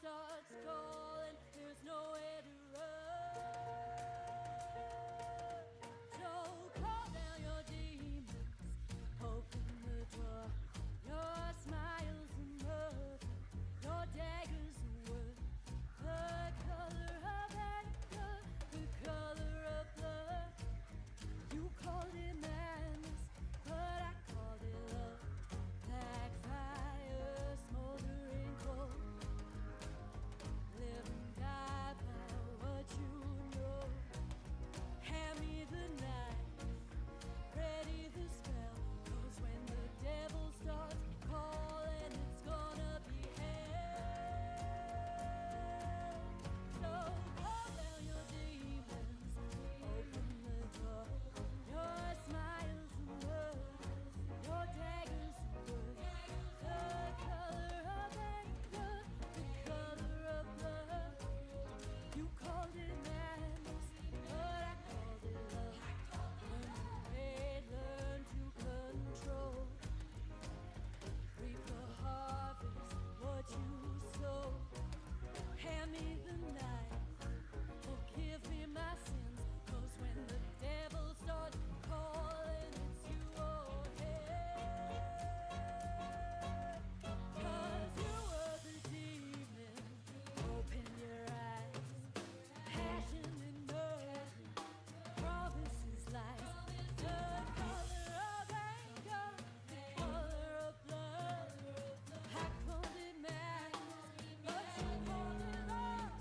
starts calling, there's nowhere to run. So call down your demons, open the door. Your smiles and mirth, your daggers and worth. The color of anger, the color of blood. You called it madness, but I called it love. Like fire, smoldering cold. Live and die by what you know. Hand me the knife, ready the spell. 'Cause when the devil starts calling, it's gonna be hell. So call down your demons, open the door. Your smiles and words, your daggers and words. The color of anger, the color of blood. You called it madness, but I called it love. When the pain learn to control, reap the harvest, what you sow. Hand me the knife, forgive me my sins. 'Cause when the devil starts calling, it's you or hell. 'Cause you were the demon, open your eyes. Passion and mercy, promises lies. The color of anger, the color of blood. I called it madness, but you called it love.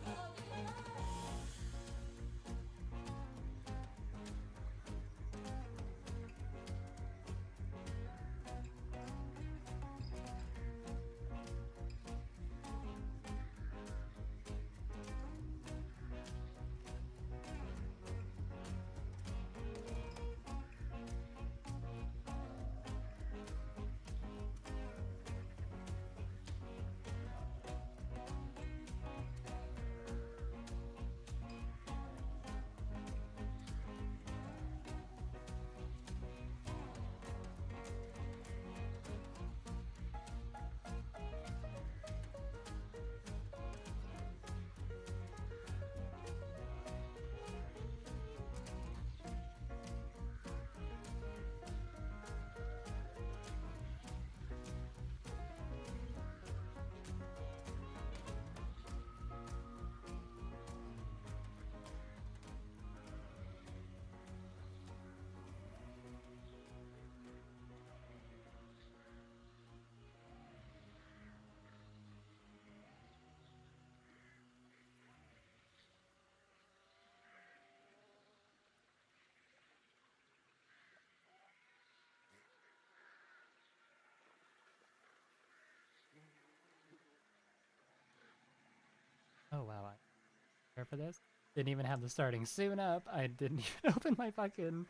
Oh wow, I prepare for this. Didn't even have the starting soon up. I didn't even open my fucking.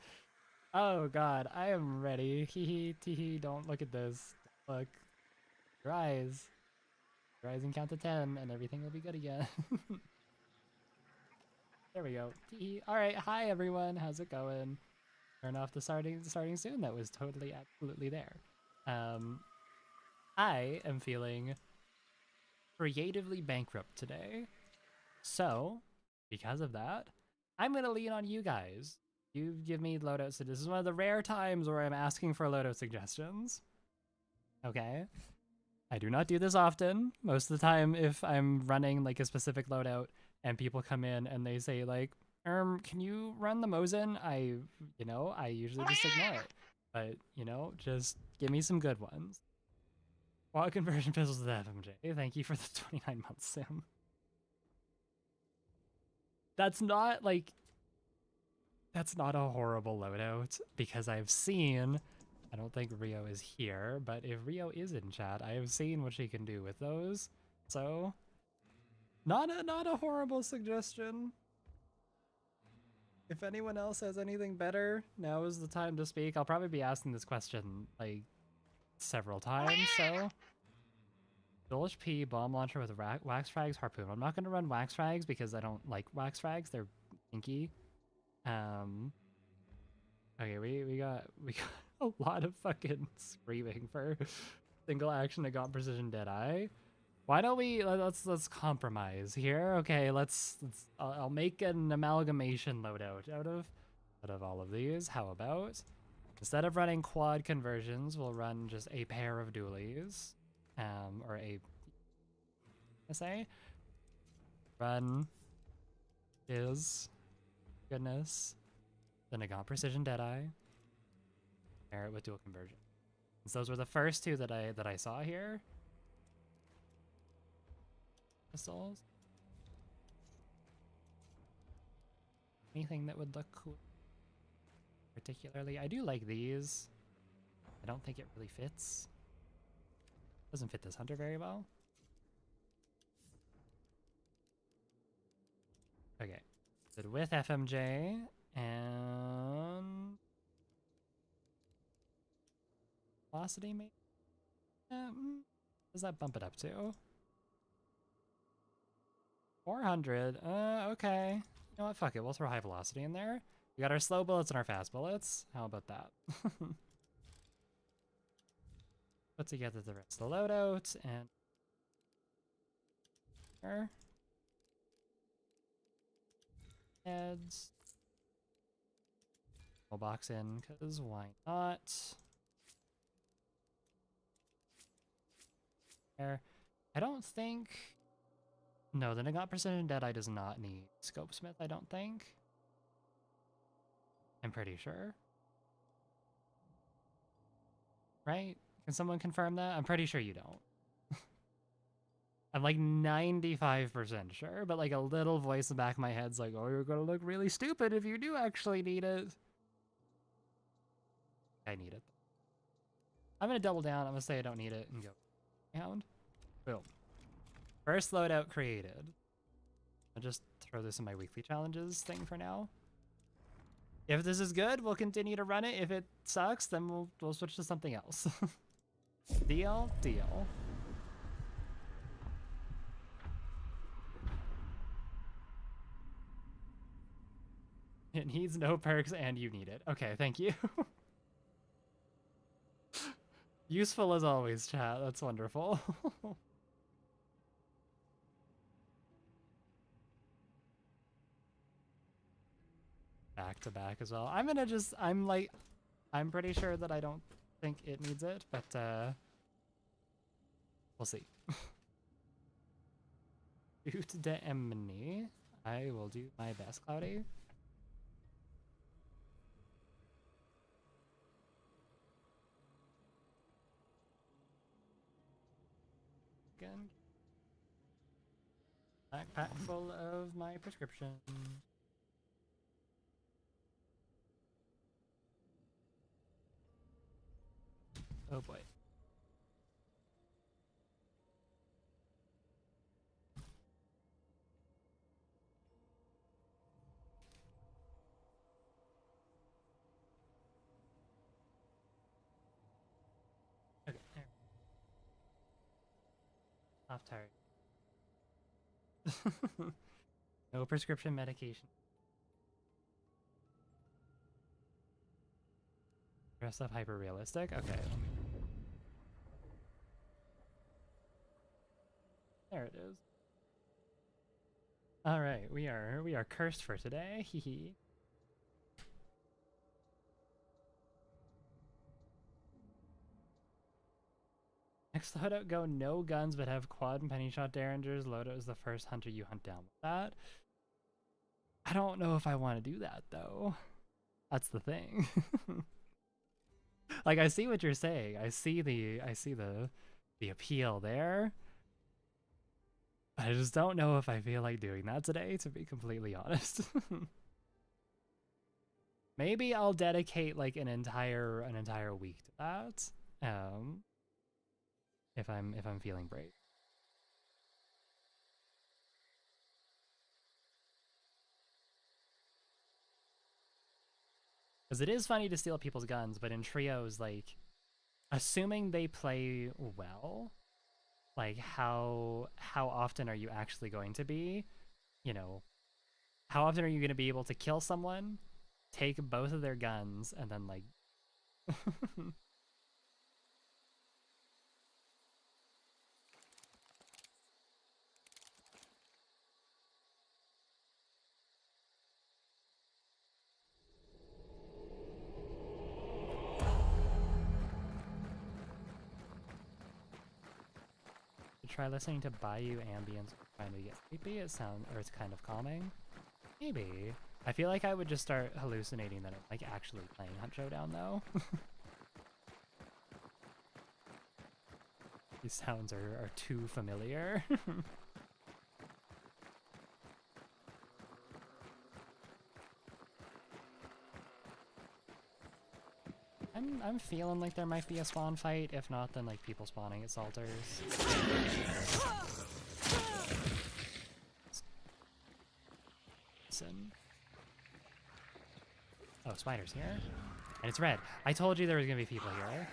Oh god, I am ready. Hee hee tee hee. Don't look at this. Look, your eyes. Your eyes and count to 10, and everything will be good again. There we go. Tee hee. All right, hi everyone. How's it going? Turn off the starting soon. That was totally absolutely there. Um, I am feeling creatively bankrupt today. So, because of that, I'm going to lean on you guys. You give me loadout. So this is one of the rare times where I'm asking for loadout suggestions. Okay. I do not do this often. Most of the time, if I'm running like a specific loadout and people come in and they say like, can you run the Mosin? I usually just ignore it. But, just give me some good ones. What conversion pistols to the FMJ? Thank you for the 29 months, Sim. That's not like that's not a horrible loadout because I've seen. I don't think Rio is here, but if Rio is in chat, I have seen what she can do with those. So, not a horrible suggestion. If anyone else has anything better, now is the time to speak. I'll probably be asking this question like several times. So, dual HP bomb launcher with wax frags harpoon. I'm not gonna run wax frags because I don't like wax frags. They're kinky. Okay, we got a lot of fucking screaming for single action to got precision dead eye. Why don't we let's compromise here? Okay, I'll make an amalgamation loadout out of all of these. How about instead of running quad conversions, we'll run just a pair of dualies, or a say run is goodness, then I got precision deadeye, pair it with dual conversion. So those were the first two that I saw here. Pistols. Anything that would look cool particularly? I do like these. I don't think it really fits. Doesn't fit this hunter very well. Okay. Did with FMJ and velocity maybe? Does that bump it up to? 400. Okay. You know what? Fuck it. We'll throw high velocity in there. We got our slow bullets and our fast bullets. How about that? Put together the rest of the loadout and heads. We'll box in because why not? There. I don't think. No, the Nagat Precision Deadeye does not need Scopesmith, I don't think. I'm pretty sure. Right? Can someone confirm that? I'm pretty sure you don't. I'm like 95% sure, but like a little voice in the back of my head's like, oh, you're gonna look really stupid if you do actually need it. I need it. I'm gonna double down. I'm gonna say I don't need it and go Hound. Boom. First loadout created. I'll just throw this in my weekly challenges thing for now. If this is good, we'll continue to run it. If it sucks, then we'll switch to something else. Deal, deal. It needs no perks and you need it. Okay, thank you. Useful as always, chat. That's wonderful. Back to back as well. I'm pretty sure that I don't think it needs it, but we'll see. Ut de Emni. I will do my best, Cloudy. Again. Backpack full of my prescription. Oh boy. Okay, there. Off tired. No prescription medication. Dress up hyper realistic. Okay. There it is. All right, we are cursed for today. Hee hee. Next loadout, go no guns but have quad and penny shot derringers. Loadout is the first hunter you hunt down with that. I don't know if I want to do that though. That's the thing. Like I see what you're saying. I see the appeal there. I just don't know if I feel like doing that today, to be completely honest. Maybe I'll dedicate like an entire week to that. If I'm feeling brave. Because it is funny to steal people's guns, but in trios, like, assuming they play well, like how often are you actually going to be, you know, how often are you going to be able to kill someone, take both of their guns, and then like try listening to Bayou ambience trying to get sleepy. It's kind of calming. Maybe. I feel like I would just start hallucinating that I'm like actually playing Hunt Showdown though. These sounds are too familiar. I'm feeling like there might be a spawn fight. If not, then like people spawning at Salters. Listen. Oh, spider's here. And it's red. I told you there was gonna be people here.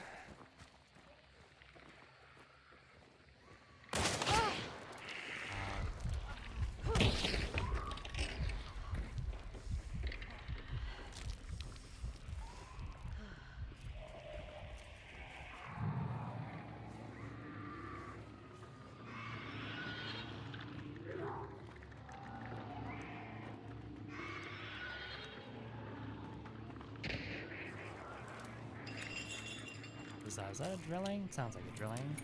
Is that a drilling? Sounds like a drilling.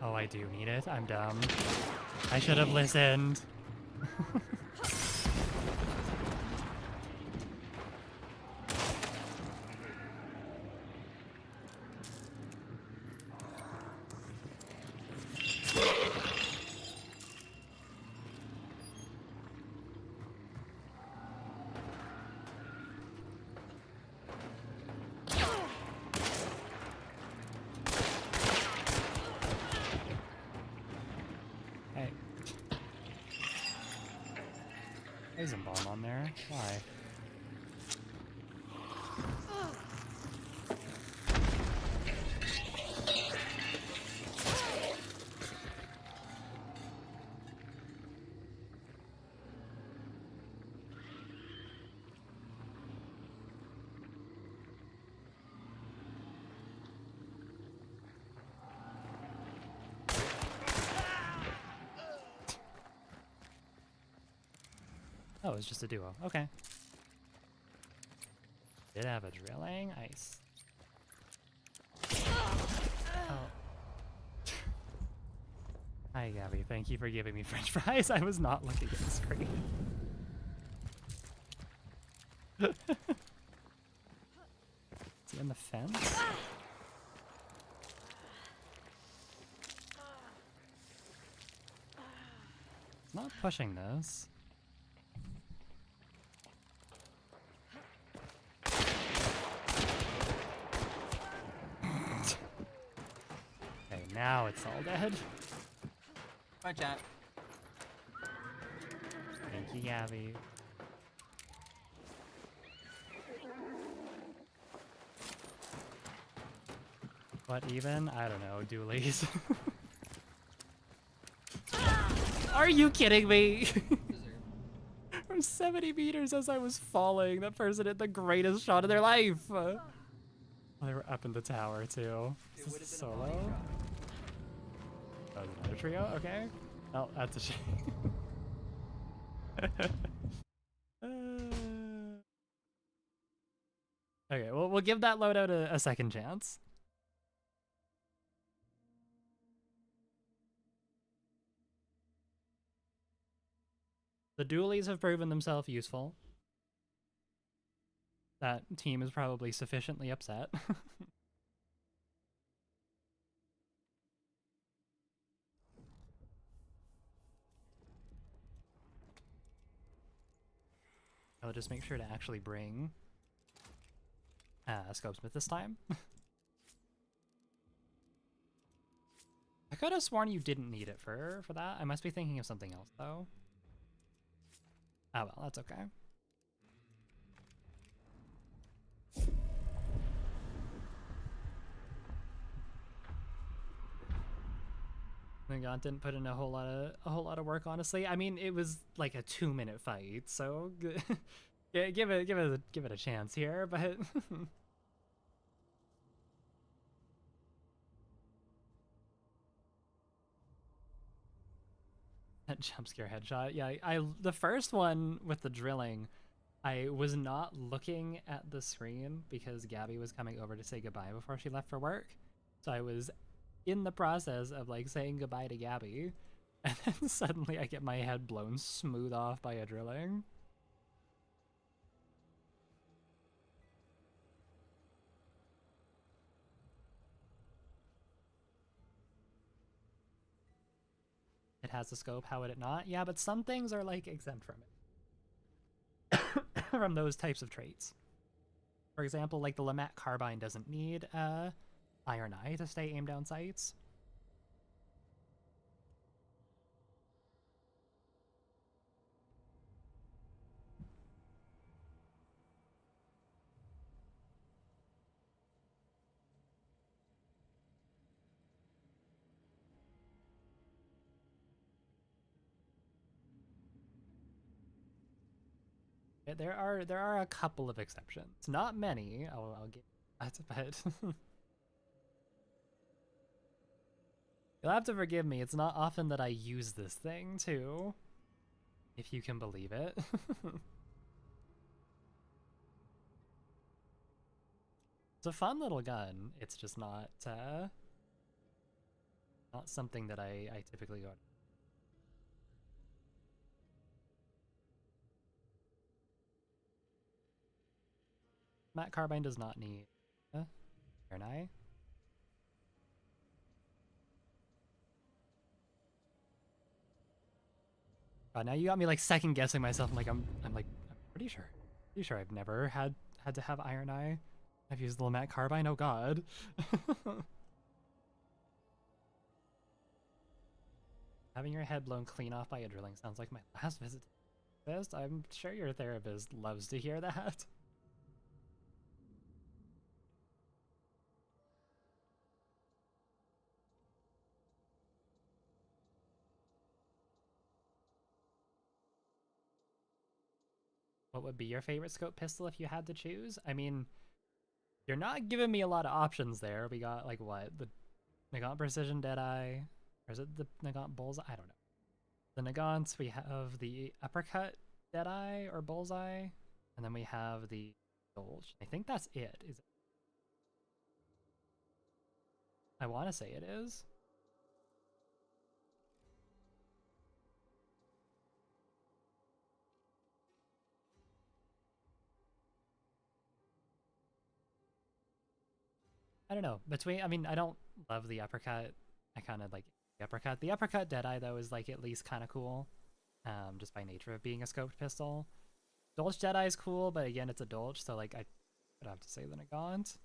Oh, I do need it. I'm dumb. I should have listened. There's a bomb on there. Why? Oh, it's just a duo. Okay. Did have a drilling? Nice. Oh. Hi, Gabby. Thank you for giving me French fries. I was not looking at the screen. Is he on the fence? It's not pushing this. Now it's all dead. Bye, chat. Thank you, Gabby. What even? I don't know, dualies. Are you kidding me? From 70 meters as I was falling, that person hit the greatest shot of their life. Oh, they were up in the tower too. Is this solo? Oh, another trio? Okay. Oh, that's a shame. Okay, well, we'll give that loadout a second chance. The dualies have proven themselves useful. That team is probably sufficiently upset. I'll just make sure to actually bring Scopesmith this time. I could have sworn you didn't need it for that. I must be thinking of something else though. Oh well, that's okay. Nagant didn't put in a whole lot of work, honestly. I mean, it was like a 2-minute fight, so give it a chance here, but that jump scare headshot. Yeah, the first one with the drilling, I was not looking at the screen because Gabby was coming over to say goodbye before she left for work. So I was in the process of like saying goodbye to Gabby, and then suddenly I get my head blown smooth off by a drilling. It has a scope, how would it not? Yeah, but some things are like exempt from it. From those types of traits. For example, like the Lamat carbine doesn't need iron eye to stay aim down sights. There are a couple of exceptions, not many. I'll give that, but you'll have to forgive me. It's not often that I use this thing too, if you can believe it. It's a fun little gun. It's just not something that I typically go. Matt Carbine does not need iron eye. God, now you got me like second guessing myself. I'm pretty sure I've never had to have iron eye. I've used the Lamat carbine. Oh god. Having your head blown clean off by a drilling sounds like my last visit to the therapist. I'm sure your therapist loves to hear that. What would be your favorite scope pistol if you had to choose? I mean, you're not giving me a lot of options there. We got like what? The Nagant Precision Deadeye? Or is it the Nagant Bullseye? I don't know. The Nagants, we have the Uppercut Deadeye or Bullseye, and then we have the Dolch. I think that's it. Is it? I want to say it is. I don't know. I mean, I don't love the Uppercut. I kind of like the Uppercut. The Uppercut Deadeye, though, is like at least kind of cool, just by nature of being a scoped pistol. Dolch Deadeye is cool, but again, it's a Dolch, so like I would have to say the Nagant.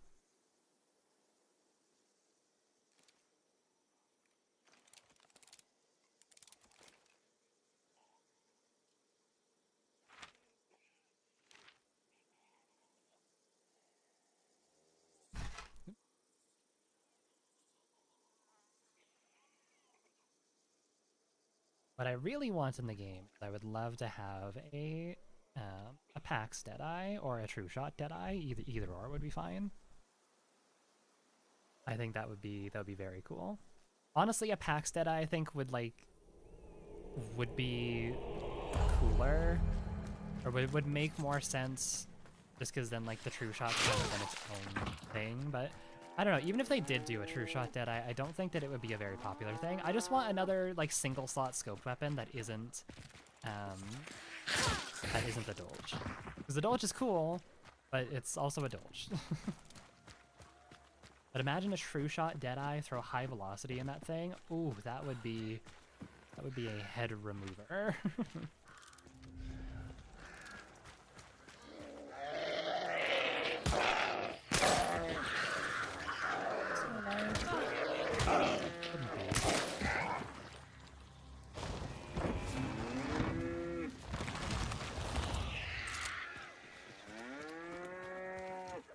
What I really want in the game is I would love to have a PAX Deadeye or a True Shot Deadeye. Either or would be fine. I think that would be very cool. Honestly, a PAX Deadeye I think would be cooler, or would make more sense, just because then like the True Shot's kind of been its own thing. But I don't know, even if they did do a True Shot Deadeye, I don't think that it would be a very popular thing. I just want another like single slot scoped weapon that isn't the Dolch. Because the Dolch is cool, but it's also a Dolch. But imagine a True Shot Deadeye, throw high velocity in that thing. Ooh, that would be a head remover.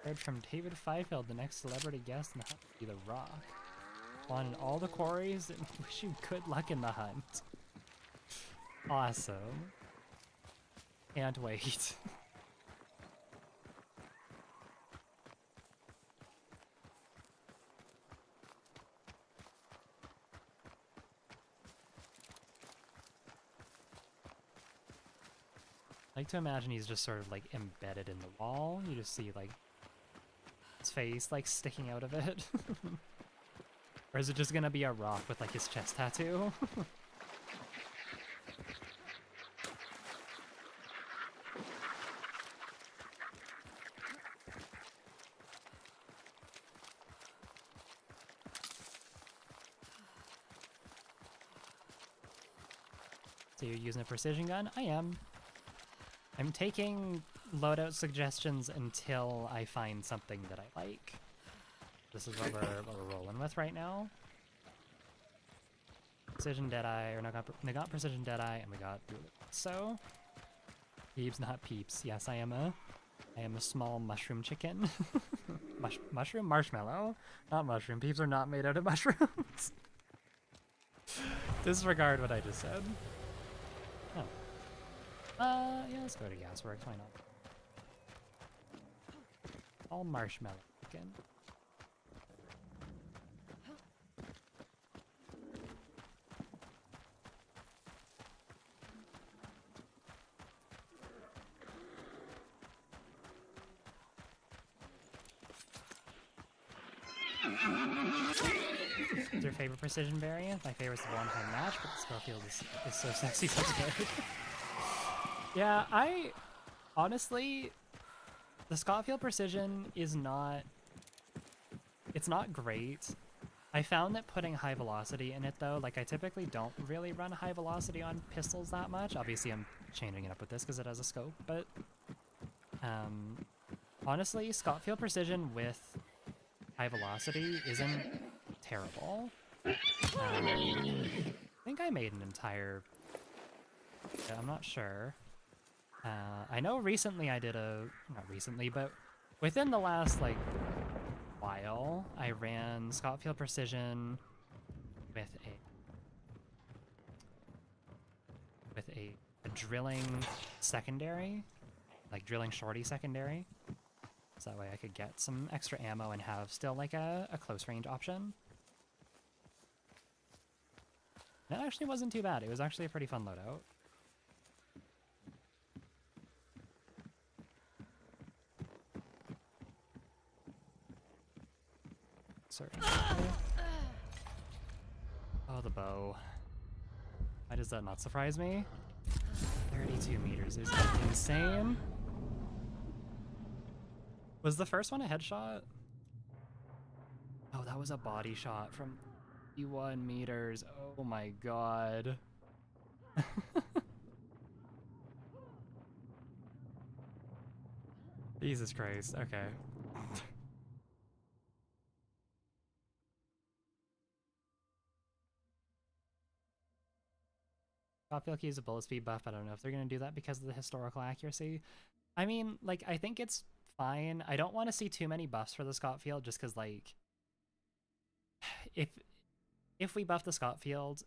Heard from David Feifeld, the next celebrity guest in the Hunt will be The Rock. spawn in all the quarries and wish you good luck in the hunt. Awesome. Can't wait. I like to imagine he's just sort of like embedded in the wall. You just see like his face like sticking out of it. Or is it just gonna be a rock with like his chest tattoo? So you're using a precision gun? I am. I'm taking loadout suggestions until I find something that I like. This is what we're rolling with right now. Precision Deadeye, or we got Precision Deadeye, and we got so. Peeps, not peeps. Yes, I am a small mushroom chicken. Mushroom marshmallow, not mushroom. Peeps are not made out of mushrooms. Disregard what I just said. Oh. Yeah, let's go to Gasworks. Why not? All marshmallow chicken. What's your favorite precision variant? My favorite's the one-time match, but the Scofield is so sexy so good. Yeah, I honestly, the Scofield precision is not, it's not great. I found that putting high velocity in it though, like I typically don't really run high velocity on pistols that much. Obviously I'm changing it up with this because it has a scope, but honestly, Scofield precision with high velocity isn't terrible. I think I made an entire, I'm not sure. I know recently I did not recently, but within the last like while, I ran Scofield precision with a drilling secondary, like drilling shorty secondary. So that way I could get some extra ammo and have still like a close range option. That actually wasn't too bad. It was actually a pretty fun loadout. Certainly. Oh, the bow. Why does that not surprise me? 32 meters is insane. Was the first one a headshot? Oh, that was a body shot from 51 meters. Oh my god. Jesus Christ, okay. Scofield keys a bullet speed buff. I don't know if they're going to do that because of the historical accuracy. I mean, like, I think it's fine. I don't want to see too many buffs for the Scofield just because, like, if we buff the Scofield,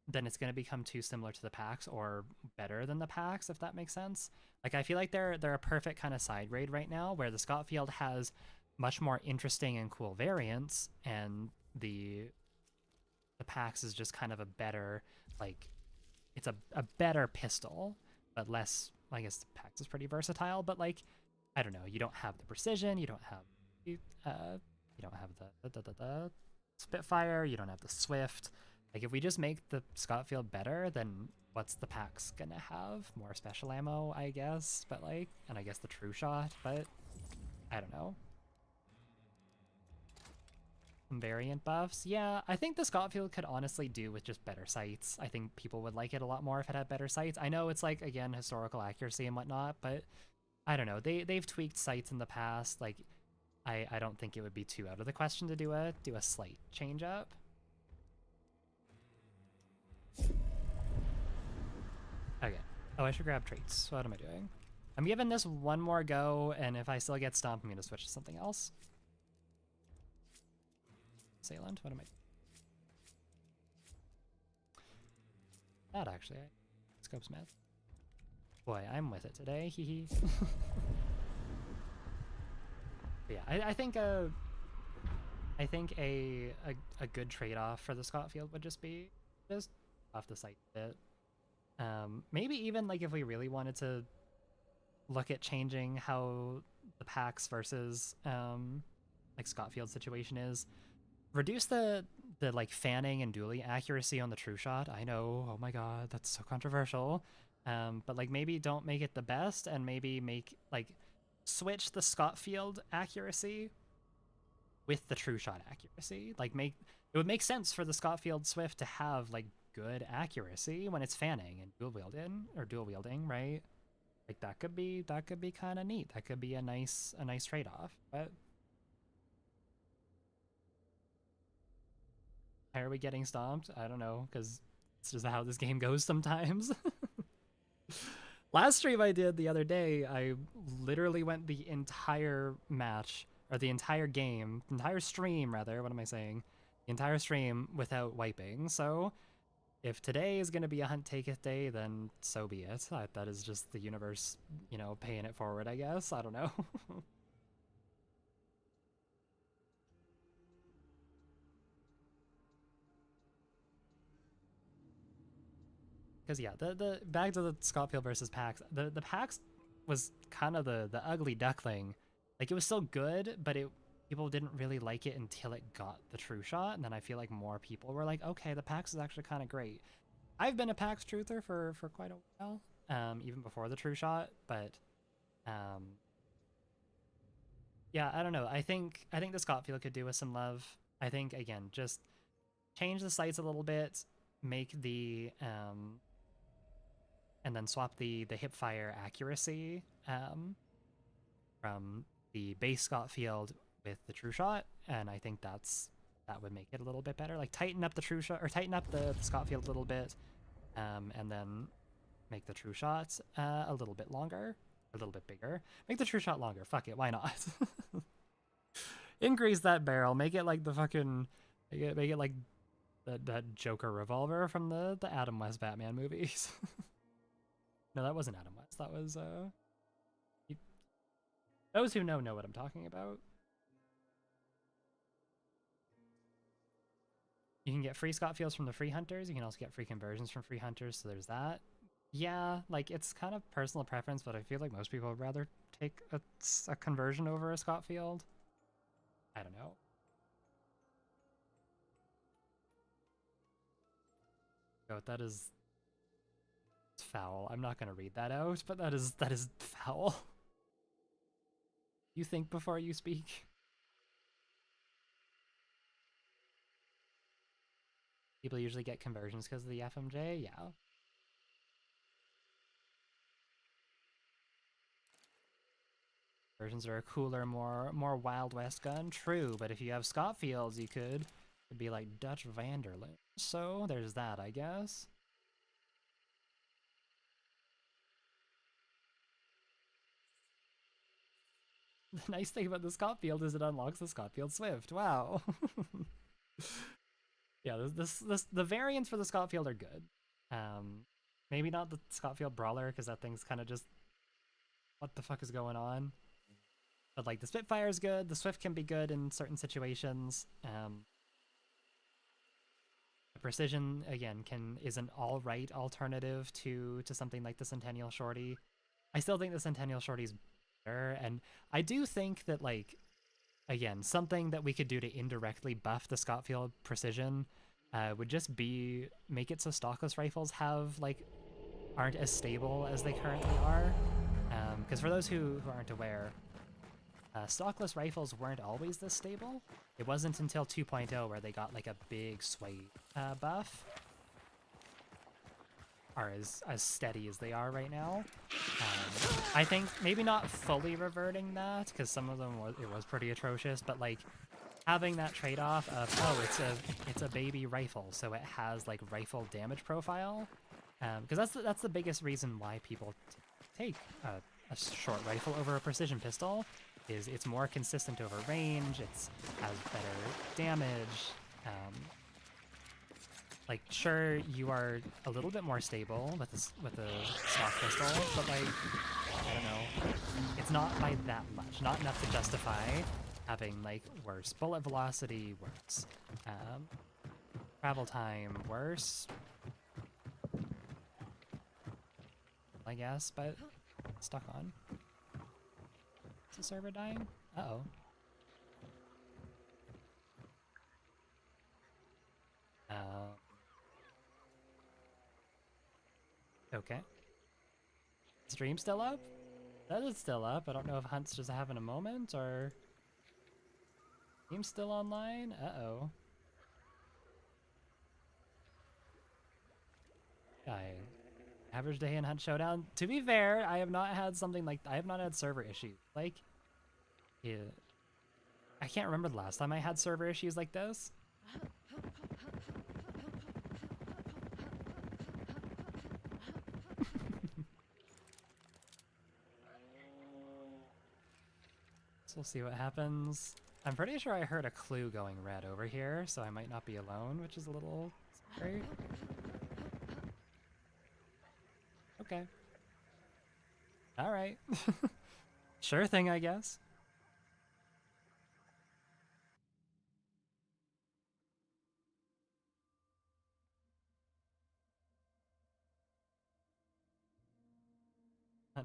then it's going to become too similar to the packs or better than the packs, if that makes sense. Like, I feel like they're a perfect kind of side raid right now where the Scofield has much more interesting and cool variants, and the packs is just kind of a better, like, it's a better pistol, but less, I guess the packs is pretty versatile, but like, I don't know, you don't have the precision, you don't have the Spitfire, you don't have the Swift. Like, if we just make the Scofield better, then what's the packs gonna have? More special ammo, I guess, but like, and I guess the true shot, but I don't know. Some variant buffs. Yeah, I think the Scofield could honestly do with just better sights. I think people would like it a lot more if it had better sights. I know it's like, again, historical accuracy and whatnot, but I don't know. They've tweaked sights in the past. Like, I don't think it would be too out of the question to do a slight change up. Okay. Oh, I should grab traits. What am I doing? I'm giving this one more go, and if I still get stomped, I'm gonna switch to something else. Assailant? What am I that actually. Scope Smith. Boy, I'm with it today. Hee hee. Yeah, I think a good trade-off for the Scotfield would just be just off the site a bit. Maybe even like if we really wanted to look at changing how the packs versus like Scotfield situation is, reduce the like fanning and dueling accuracy on the true shot. I know, oh my god, that's so controversial. But like maybe don't make it the best, and maybe make like switch the Scotfield accuracy with the true shot accuracy. Like it would make sense for the Scotfield Swift to have like good accuracy when it's fanning and dual wielding, right? Like that could be kind of neat. That could be a nice trade-off. But how are we getting stomped? I don't know, because it's just how this game goes sometimes. Last stream I did the other day, I literally went the entire match, or the entire game, entire stream rather, what am I saying? The entire stream without wiping. So if today is going to be a hunt taketh day, then so be it. That is just the universe, you know, paying it forward, I guess. I don't know. Because yeah, the back to the Scotfield versus PAX. The PAX was kind of the ugly duckling. Like it was still good, but people didn't really like it until it got the true shot, and then I feel like more people were like, okay, the PAX is actually kind of great. I've been a PAX truther for quite a while, even before the true shot, but yeah, I don't know. I think the Scotfield could do with some love. I think again, just change the sights a little bit, make the and then swap the hipfire accuracy from the base Scotfield with the true shot, and I think that would make it a little bit better. Like tighten up the true shot, or tighten up the Scotfield a little bit, and then make the true shot a little bit longer, a little bit bigger. Make the true shot longer. Fuck it, why not? Increase that barrel. Make it like the fucking, make it like that Joker revolver from the Adam West Batman movies. No, that wasn't Adam West. That was those who know what I'm talking about. You can get free Scotfields from the free hunters. You can also get free conversions from free hunters, so there's that. Yeah, like it's kind of personal preference, but I feel like most people would rather take a conversion over a Scotfield. I don't know. Oh, that is foul. I'm not gonna read that out, but that is foul. You think before you speak. People usually get conversions because of the FMJ, yeah. Conversions are a cooler, more Wild West gun, true, but if you have Scotfields, you could it'd be like Dutch Vanderlyn. So there's that, I guess. The nice thing about the Scotfield is it unlocks the Scotfield Swift. Wow. Yeah, the variants for the Scotfield are good. Maybe not the Scotfield Brawler, because that thing's kind of just what the fuck is going on. But like the Spitfire is good. The Swift can be good in certain situations. The Precision again is an all right alternative to something like the Centennial Shorty. I still think the Centennial Shorty is better, and I do think that like again something that we could do to indirectly buff the Scotfield Precision would just be make it so stockless rifles aren't as stable as they currently are. Because for those who aren't aware, stockless rifles weren't always this stable. It wasn't until 2.0 where they got like a big sway buff, are as steady as they are right now. I think maybe not fully reverting that, because some of them it was pretty atrocious, but like having that trade-off of, oh, it's a baby rifle, so it has like rifle damage profile, because that's the biggest reason why people take a short rifle over a precision pistol, is it's more consistent over range, it has better damage, like, sure, you are a little bit more stable with the stock pistol, but like, I don't know, it's not by that much, not enough to justify having like worse bullet velocity, worse travel time, worse, I guess, but stuck on. Is the server dying? Uh-oh. Okay. Stream still up? That is still up. I don't know if Hunt's just having a moment or... Stream's still online? Uh-oh. Average day in Hunt Showdown. To be fair, I have not had something like... I have not had server issues. Like... Yeah. I can't remember the last time I had server issues like this. So we'll see what happens. I'm pretty sure I heard a clue going red over here, so I might not be alone, which is a little scary. Okay. Alright. Sure thing, I guess.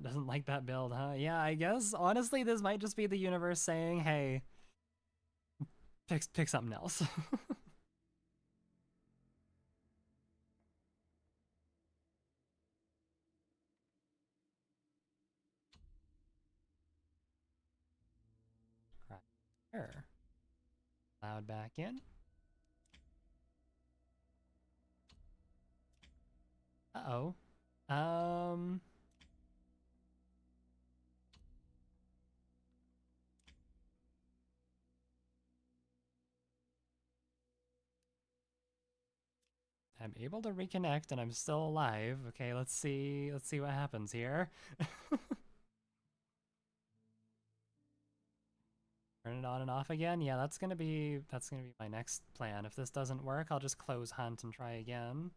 Doesn't like that build, huh? Yeah, I guess, honestly, this might just be the universe saying, hey, pick something else. Right here. Loud back in. Uh-oh. I'm able to reconnect and I'm still alive. Okay, let's see what happens here. Turn it on and off again. Yeah, that's gonna be my next plan. If this doesn't work, I'll just close Hunt and try again.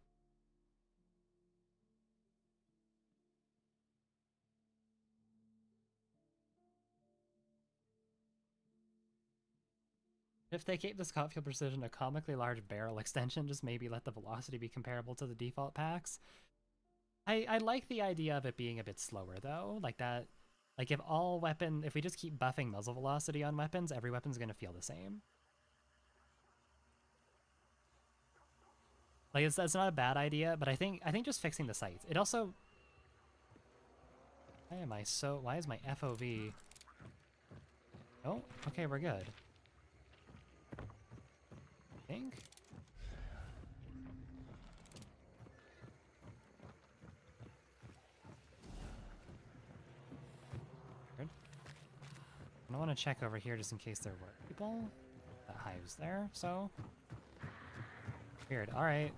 If they keep the Scott Field Precision a comically large barrel extension, just maybe let the velocity be comparable to the default packs. I like the idea of it being a bit slower though, like that. Like if we just keep buffing muzzle velocity on weapons, every weapon's gonna feel the same. Like that's not a bad idea, but I think just fixing the sights. It also, why is my FOV? Oh, okay, we're good. I think. Good. I want to check over here just in case there were people. That hive's there, so. Weird, alright.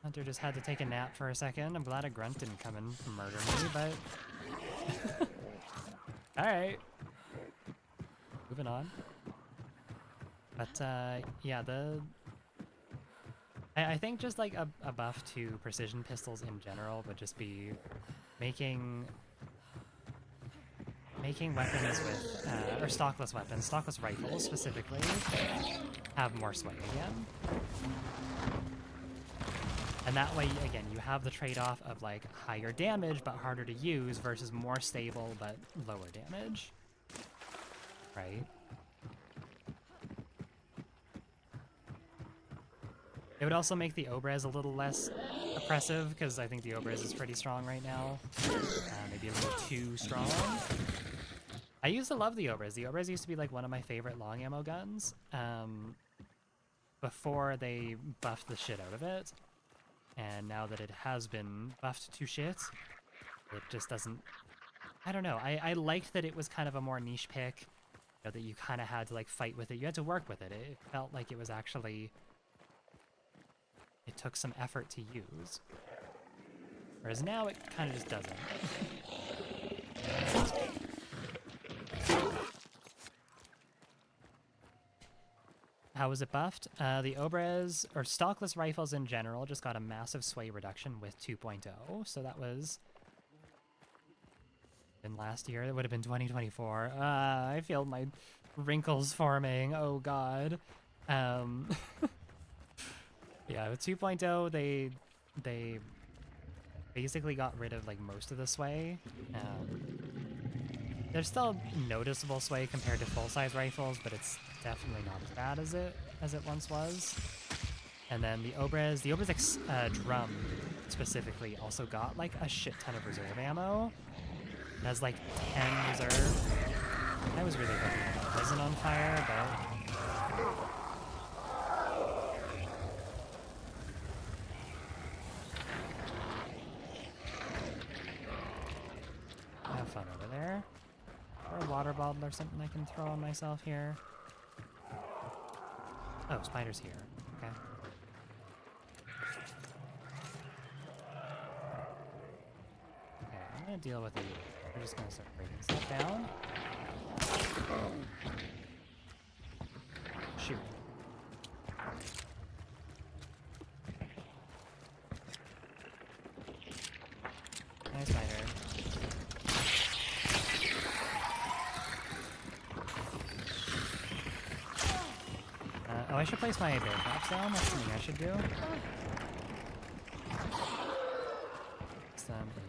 Hunter just had to take a nap for a second. I'm glad a grunt didn't come and murder me, but... Alright. Moving on. But, yeah, I think just, like, a buff to precision pistols in general would just be making weapons with, or stockless weapons, stockless rifles specifically, have more sway again. And that way, again, you have the trade-off of, like, higher damage but harder to use versus more stable but lower damage. Right? It would also make the Obrez a little less oppressive, because I think the Obrez is pretty strong right now. Maybe a little too strong. I used to love the Obrez. The Obrez used to be, like, one of my favorite long ammo guns. Before they buffed the shit out of it. And now that it has been buffed to shit, it just doesn't... I don't know. I liked that it was kind of a more niche pick, you know, that you kind of had to, like, fight with it. You had to work with it. It felt like it was actually... It took some effort to use. Whereas now it kind of just doesn't. how was it buffed? The Obrez, or stockless rifles in general, just got a massive sway reduction with 2.0. So that was in last year. That would have been 2024. I feel my wrinkles forming. Oh god. Yeah, with 2.0, they basically got rid of like most of the sway. There's still noticeable sway compared to full-size rifles, but it's definitely not as bad as it once was. And then the Obrez drum specifically also got like a shit ton of reserve ammo. It has like 10 reserve. I was really hoping it wasn't on fire, but have fun over there. Or a water bottle or something I can throw on myself here. Oh, spider's here. Okay. Okay, I'm gonna deal with it. We're just gonna start breaking stuff down. Shoot. Nice spider. Oh, I should place my bear traps down. That's something I should do. Some here.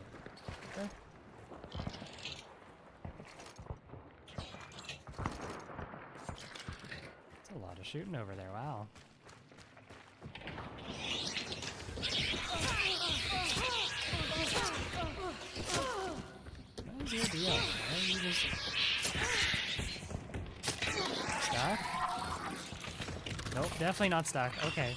That's a lot of shooting over there. Wow. What is your deal? Why are you just stuck? Nope, definitely not stuck. Okay.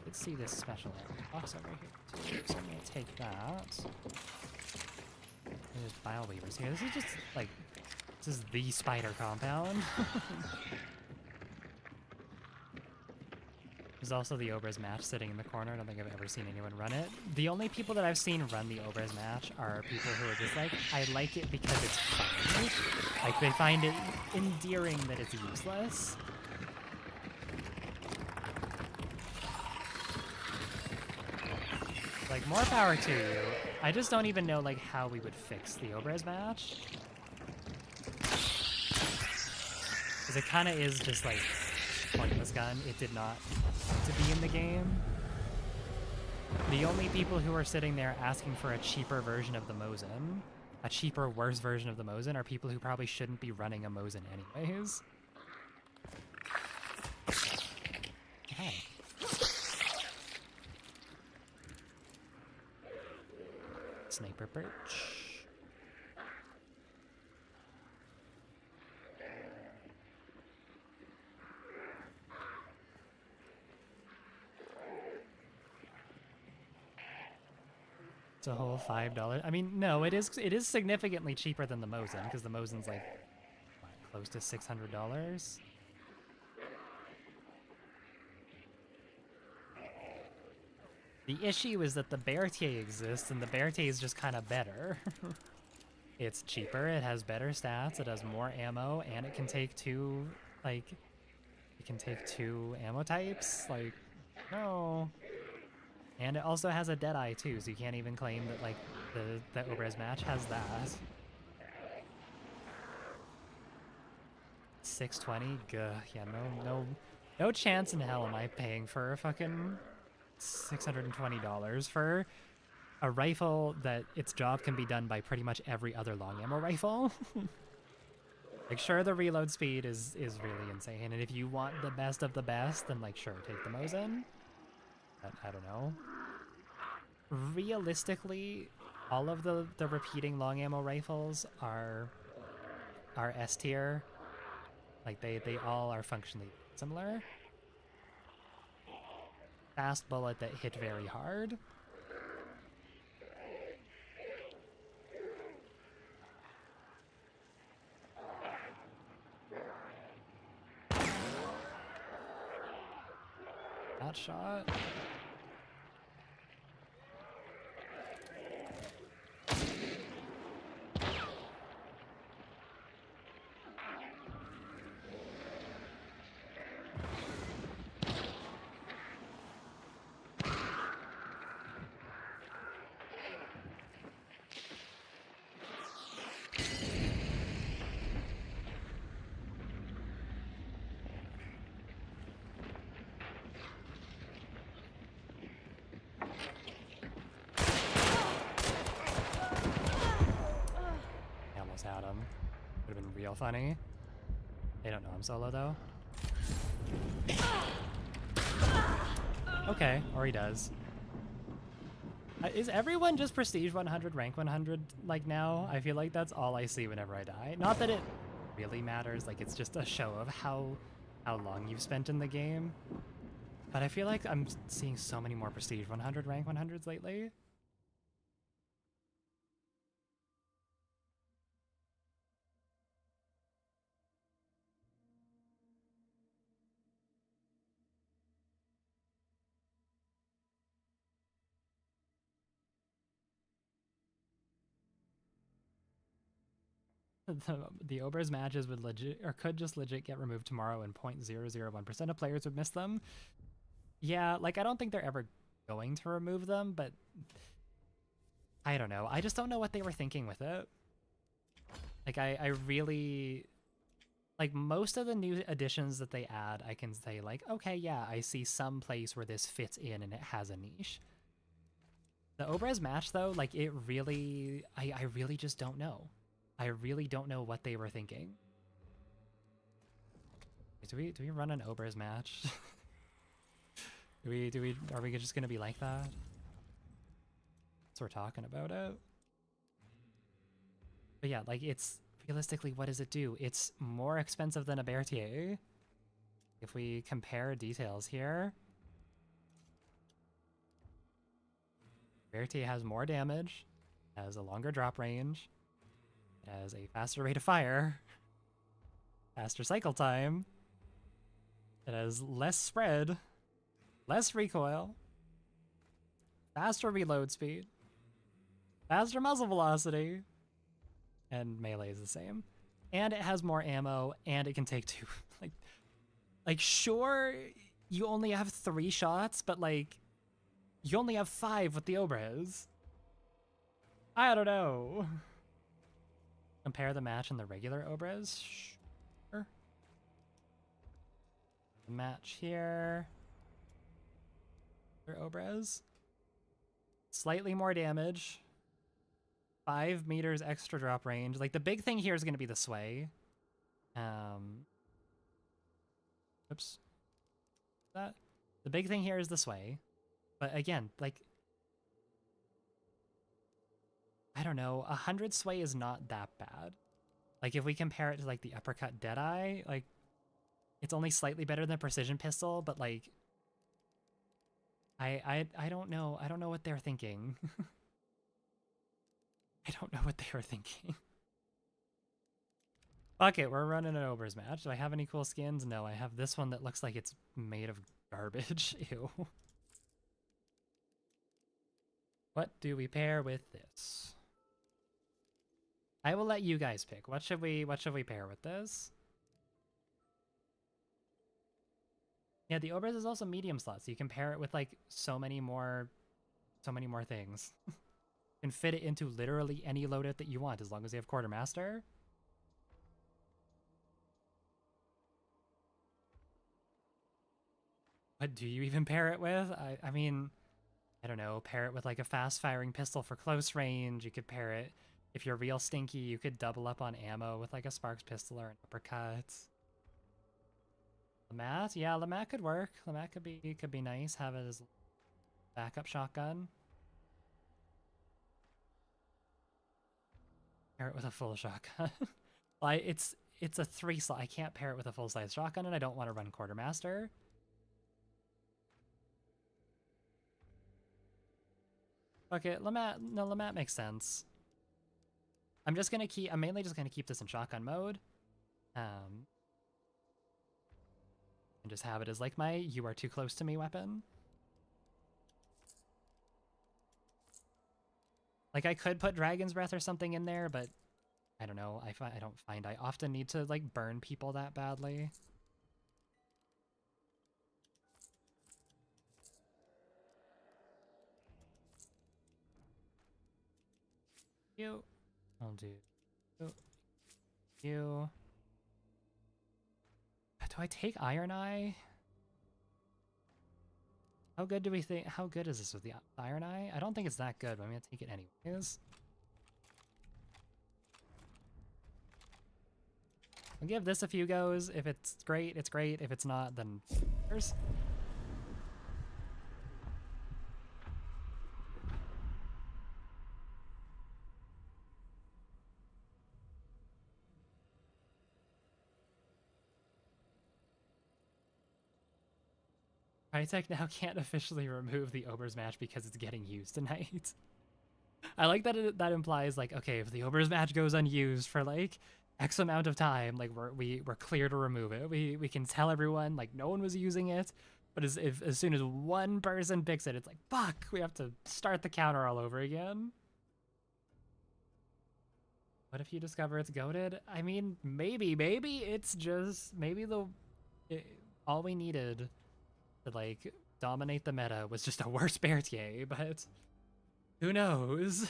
Let's see this special box over here too. So I'm gonna take that. There's bile weavers here. This is just like, this is the spider compound. There's also the Obrez match sitting in the corner. I don't think I've ever seen anyone run it. The only people that I've seen run the Obrez match are people who are just like, I like it because it's funny. Like, they find it endearing that it's useless. Like, more power to you. I just don't even know, like, how we would fix the Obrez match. Because it kind of is just, like, pointless gun. It did not to be in the game. The only people who are sitting there asking for a cheaper version of the Mosin, a cheaper, worse version of the Mosin, are people who probably shouldn't be running a Mosin anyways. Hi. Sniper perch. It's a whole $5. I mean, no, it is significantly cheaper than the Mosin, because the Mosin's like what, close to $600. The issue is that the Berthier exists, and the Berthier is just kind of better. It's cheaper, it has better stats, it has more ammo, and it can take two ammo types. Like, no. And it also has a Deadeye too, so you can't even claim that like the Obrez match has that. 620? Gah, yeah, no chance in hell am I paying for a fucking $620 for a rifle that its job can be done by pretty much every other long ammo rifle. Like, sure, the reload speed is really insane, and if you want the best of the best, then like sure, take the Mosin. But I don't know. Realistically, all of the repeating long ammo rifles are S tier. Like they all are functionally similar. Fast bullet that hit very hard. That shot. real funny. They don't know I'm solo though. Okay, or he does. Is everyone just prestige 100, rank 100 like now? I feel like that's all I see whenever I die. Not that it really matters, like it's just a show of how long you've spent in the game. But I feel like I'm seeing so many more prestige 100, rank 100s lately. The Obrez matches would legit, or could just legit get removed tomorrow, and 0.001% of players would miss them. Yeah, like I don't think they're ever going to remove them, but I don't know. I just don't know what they were thinking with it. Like I really, like most of the new additions that they add, I can say like, okay, yeah, I see some place where this fits in and it has a niche. The Obrez match though, like it really, I really just don't know. I really don't know what they were thinking. Do we run an Obrez match? are we just gonna be like that? So we're talking about it. But yeah, like it's realistically, what does it do? It's more expensive than a Berthier. If we compare details here, Berthier has more damage, has a longer drop range, it has a faster rate of fire, faster cycle time, it has less spread, less recoil, faster reload speed, faster muzzle velocity, and melee is the same. And it has more ammo, and it can take 2. like sure, you only have 3 shots, but like, you only have 5 with the Obrez. I don't know. Compare the match and the regular Obrez? Sure. The match here. Obrez. Slightly more damage. 5 meters extra drop range. Like the big thing here is going to be the sway. Oops. That. The big thing here is the sway. But again, like, I don't know, 100 sway is not that bad. Like if we compare it to like the uppercut Deadeye, like it's only slightly better than precision pistol, but like I don't know. I don't know what they're thinking. I don't know what they were thinking. Fuck it, we're running an Obrez match. Do I have any cool skins? No, I have this one that looks like it's made of garbage. Ew. What do we pair with this? I will let you guys pick. What should we pair with this? Yeah, the Obrez is also medium slot, so you can pair it with like so many more things. You can fit it into literally any loadout that you want as long as you have Quartermaster. What do you even pair it with? I mean, I don't know, pair it with like a fast firing pistol for close range. You could pair it, if you're real stinky, you could double up on ammo with like a Sparks pistol or an uppercut. Lamat? Yeah, Lamat could work. Lamat could be nice, have it as backup shotgun. Pair it with a full shotgun. Well, it's a 3 slot. I can't pair it with a full size shotgun, and I don't want to run Quartermaster. Okay, Lamat. No, Lamat makes sense. I'm mainly just gonna keep this in shotgun mode. And just have it as like my "you are too close to me" weapon. Like I could put Dragon's Breath or something in there, but I don't know. I don't find I often need to like burn people that badly. I'll do you. Do I take Iron Eye? How good is this with the Iron Eye? I don't think it's that good, but I'm gonna take it anyways. I'll give this a few goes. If it's great, it's great. If it's not, then there's. Hightech now can't officially remove the Obrez match because it's getting used tonight. I like that that implies like, okay, if the Obrez match goes unused for like X amount of time, like we're clear to remove it. We can tell everyone like no one was using it, but as soon as one person picks it, it's like fuck, we have to start the counter all over again. What if you discover it's goated? I mean, maybe it's just all we needed to like dominate the meta was just a worse Berthier, but who knows?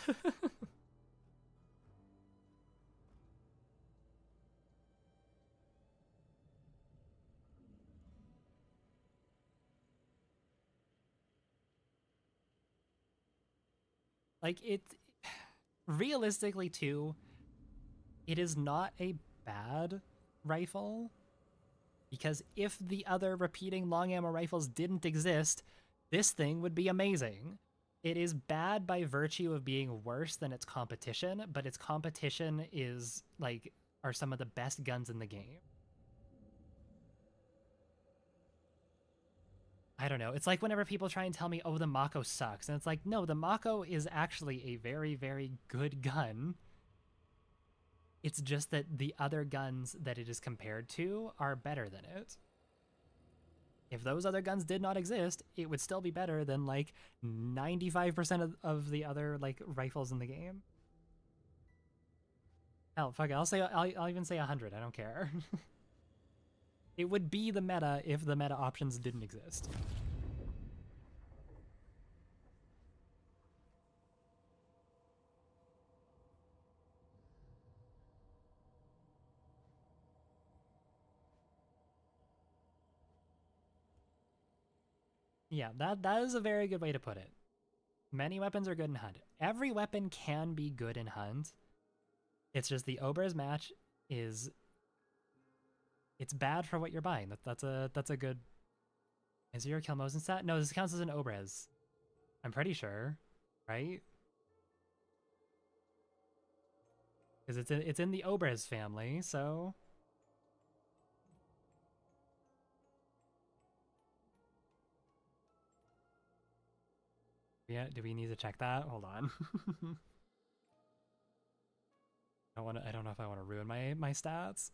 Like it realistically too, it is not a bad rifle. Because if the other repeating long ammo rifles didn't exist, this thing would be amazing. It is bad by virtue of being worse than its competition, but its competition is like are some of the best guns in the game. I don't know. It's like whenever people try and tell me, "Oh, the Mako sucks," and it's like, no, the Mako is actually a very, very good gun. It's just that the other guns that it is compared to are better than it. If those other guns did not exist, it would still be better than like 95% of the other like rifles in the game. Hell, fuck it. I'll even say 100. I don't care. It would be the meta if the meta options didn't exist. Yeah, that is a very good way to put it. Many weapons are good in Hunt. Every weapon can be good in Hunt. It's just the Obrez match is it's bad for what you're buying. That's a good. Is your kill Mosin stat? No, this counts as an Obrez. I'm pretty sure, right? Because it's in the Obrez family, so. Yeah, do we need to check that? Hold on. I don't know if I want to ruin my stats.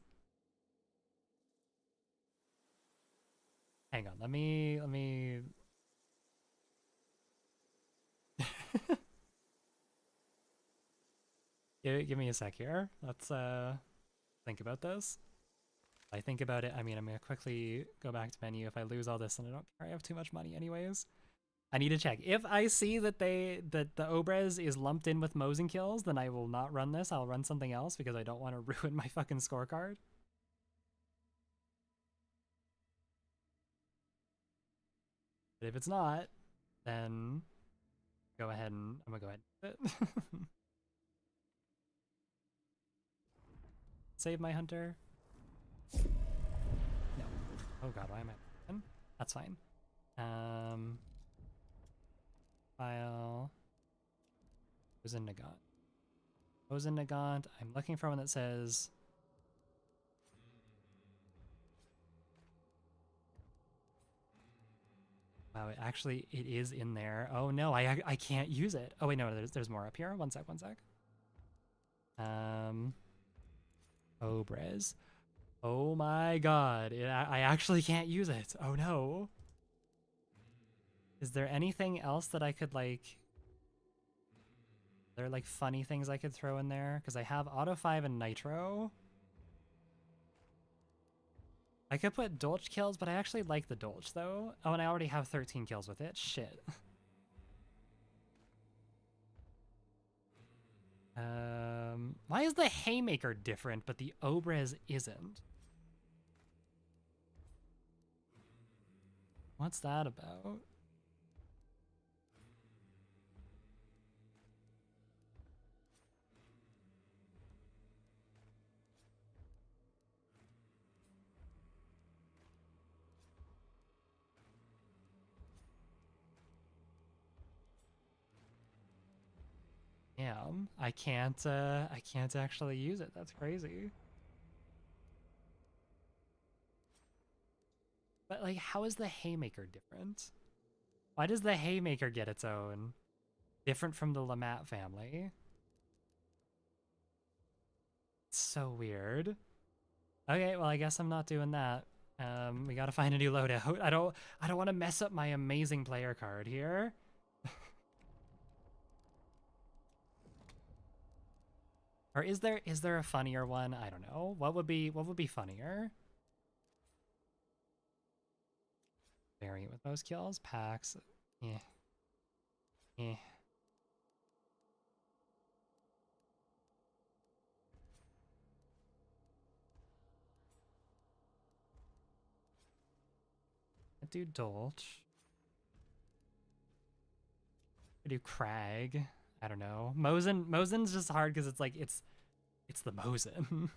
Hang on, let me give me a sec here. Let's think about this. If I think about it, I mean, I'm gonna quickly go back to menu. If I lose all this, then I don't care. I have too much money anyways. I need to check. If I see that the Obrez is lumped in with Mosin kills, then I will not run this. I'll run something else because I don't want to ruin my fucking scorecard. But if it's not, then go ahead and I'm gonna go ahead and do it. Save my hunter. No. Oh god, why am I? That's fine. File. Mosin Nagant. Mosin Nagant. I'm looking for one that says. Wow, it is in there. Oh no, I can't use it. Oh wait, no, there's more up here. One sec. Obrez. Oh my god, I actually can't use it. Oh no. Is there anything else that I could like? Are there like funny things I could throw in there? Because I have Auto 5 and Nitro. I could put Dolch kills, but I actually like the Dolch though. Oh, and I already have 13 kills with it. Shit. Why is the Haymaker different, but the Obrez isn't? What's that about? Damn, I can't actually use it. That's crazy. But like, how is the haymaker different? Why does the haymaker get its own? Different from the Lamat family. It's so weird. Okay, well I guess I'm not doing that. We gotta find a new loadout. I don't want to mess up my amazing player card here. Or is there a funnier one? I don't know. What would be funnier? Variant with most kills, packs. Yeah. Eh. I do Dolch. I do Crag. I don't know. Mosin's just hard because it's like it's the Mosin.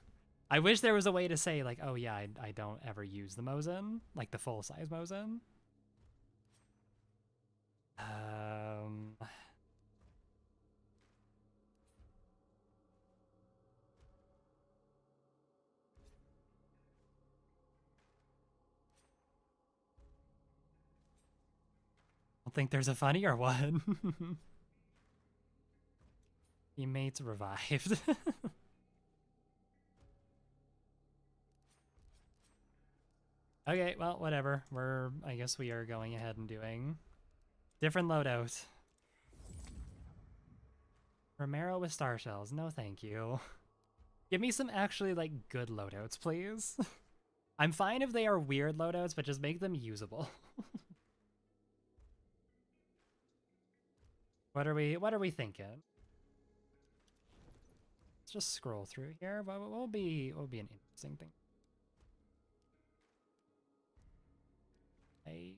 I wish there was a way to say like, oh yeah, I don't ever use the Mosin, like the full size Mosin. I don't think there's a funnier one. Teammates revived. Okay, well, whatever. I guess we are going ahead and doing different loadout. Romero with star shells. No, thank you. Give me some actually, like, good loadouts, please. I'm fine if they are weird loadouts, but just make them usable. What are we thinking? Let's just scroll through here. What will be an interesting thing? A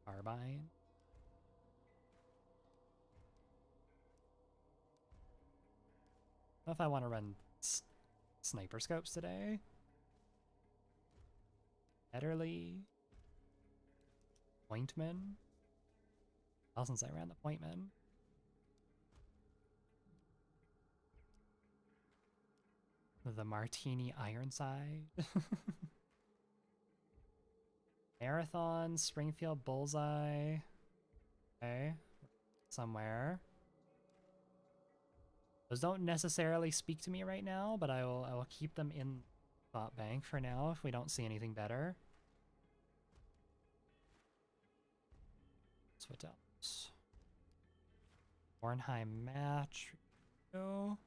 carbine. I don't know if I want to run sniper scopes today. Ederly. Pointman. Well, since I ran the Pointman. The Martini Ironside. Marathon, Springfield Bullseye. Okay. Somewhere. Those don't necessarily speak to me right now, but I will keep them in thought bank for now if we don't see anything better. What else? Bornheim match. Go.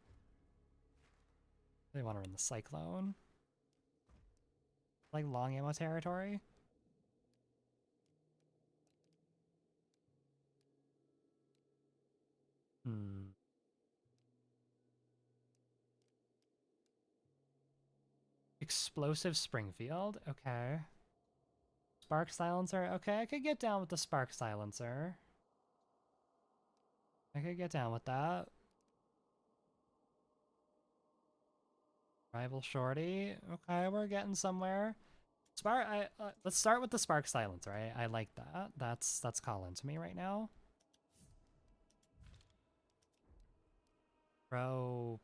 They want to run the Cyclone. Like long ammo territory. Explosive Springfield. Okay. Spark Silencer. Okay, I could get down with the Spark Silencer. I could get down with that. Rival Shorty. Okay, we're getting somewhere. Let's start with the Spark Silencer. I like that. That's calling to me right now. Throw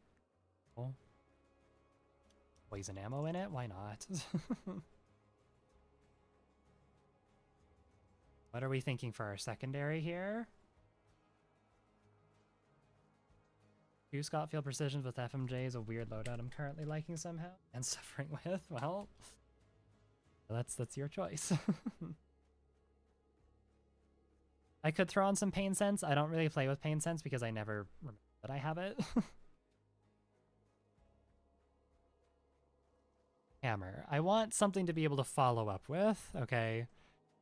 poison ammo in it? Why not? What are we thinking for our secondary here? Two Scotfield Precisions with FMJ is a weird loadout I'm currently liking somehow and suffering with. Well, that's your choice. I could throw on some Pain Sense. I don't really play with Pain Sense because I never remember that I have it. Hammer. I want something to be able to follow up with. Okay.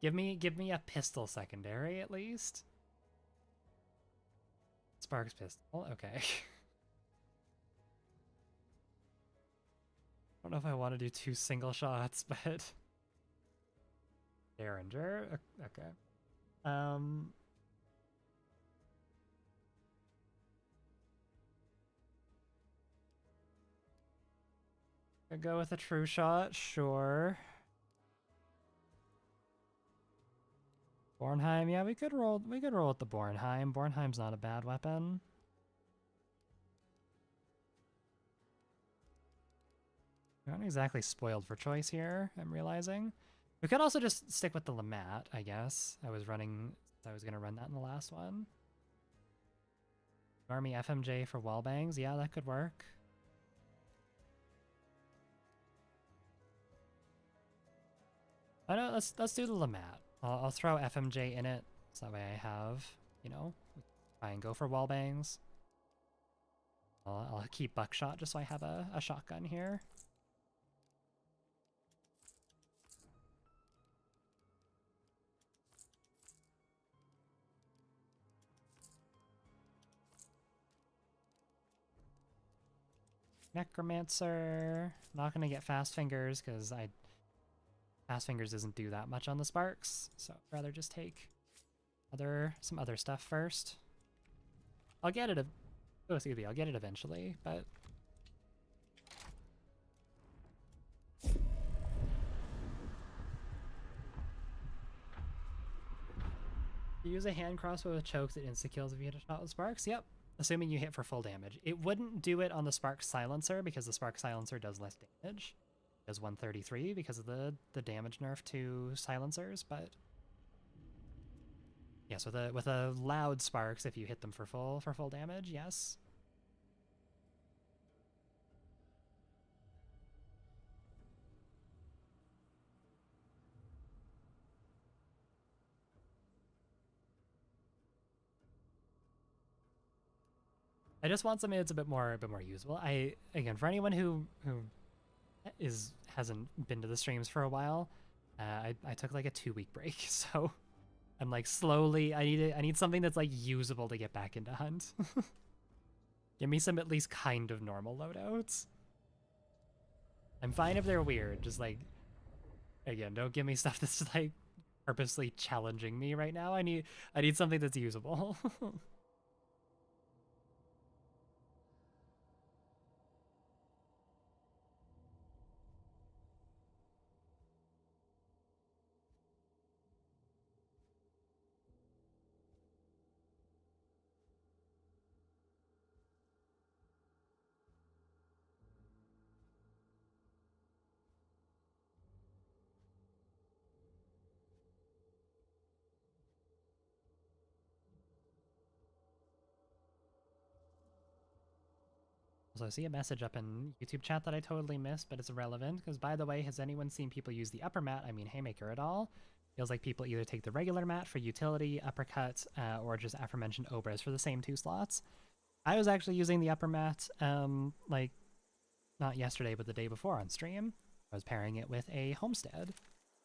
Give me a pistol secondary at least. Sparks pistol. Okay. I don't know if I want to do 2 single shots, but Derringer. Okay. I'll go with a true shot, sure. Bornheim, yeah, we could roll with the Bornheim. Bornheim's not a bad weapon. We're not exactly spoiled for choice here, I'm realizing. We could also just stick with the Lamat, I guess. I was going to run that in the last one. Army FMJ for wall bangs. Yeah, that could work. Oh no, let's do the Lamat. I'll throw FMJ in it, so that way I have, you know, try and go for wall bangs. I'll keep buckshot just so I have a shotgun here. Necromancer. Not gonna get fast fingers because fast fingers doesn't do that much on the sparks, so I'd rather just take some other stuff first. I'll get it. I'll get it eventually, but you use a hand crossbow with chokes, it insta kills if you hit a shot with sparks. Yep. Assuming you hit for full damage. It wouldn't do it on the Spark Silencer because the Spark Silencer does less damage. It does 133 because of the damage nerf to silencers, but yes, with a loud sparks, if you hit them for full damage, yes. I just want something that's a bit more usable. Again, for anyone who hasn't been to the streams for a while, I took like a 2-week break, so I'm like slowly. I need something that's like usable to get back into hunt. Give me some at least kind of normal loadouts. I'm fine if they're weird. Just like, again, don't give me stuff that's like purposely challenging me right now. I need something that's usable. Also, I see a message up in YouTube chat that I totally missed, but it's irrelevant, because by the way, has anyone seen people use the upper mat, I mean Haymaker, at all? Feels like people either take the regular mat for utility, uppercut, or just aforementioned Obrez for the same 2 slots. I was actually using the upper mat, like, not yesterday, but the day before on stream. I was pairing it with a homestead,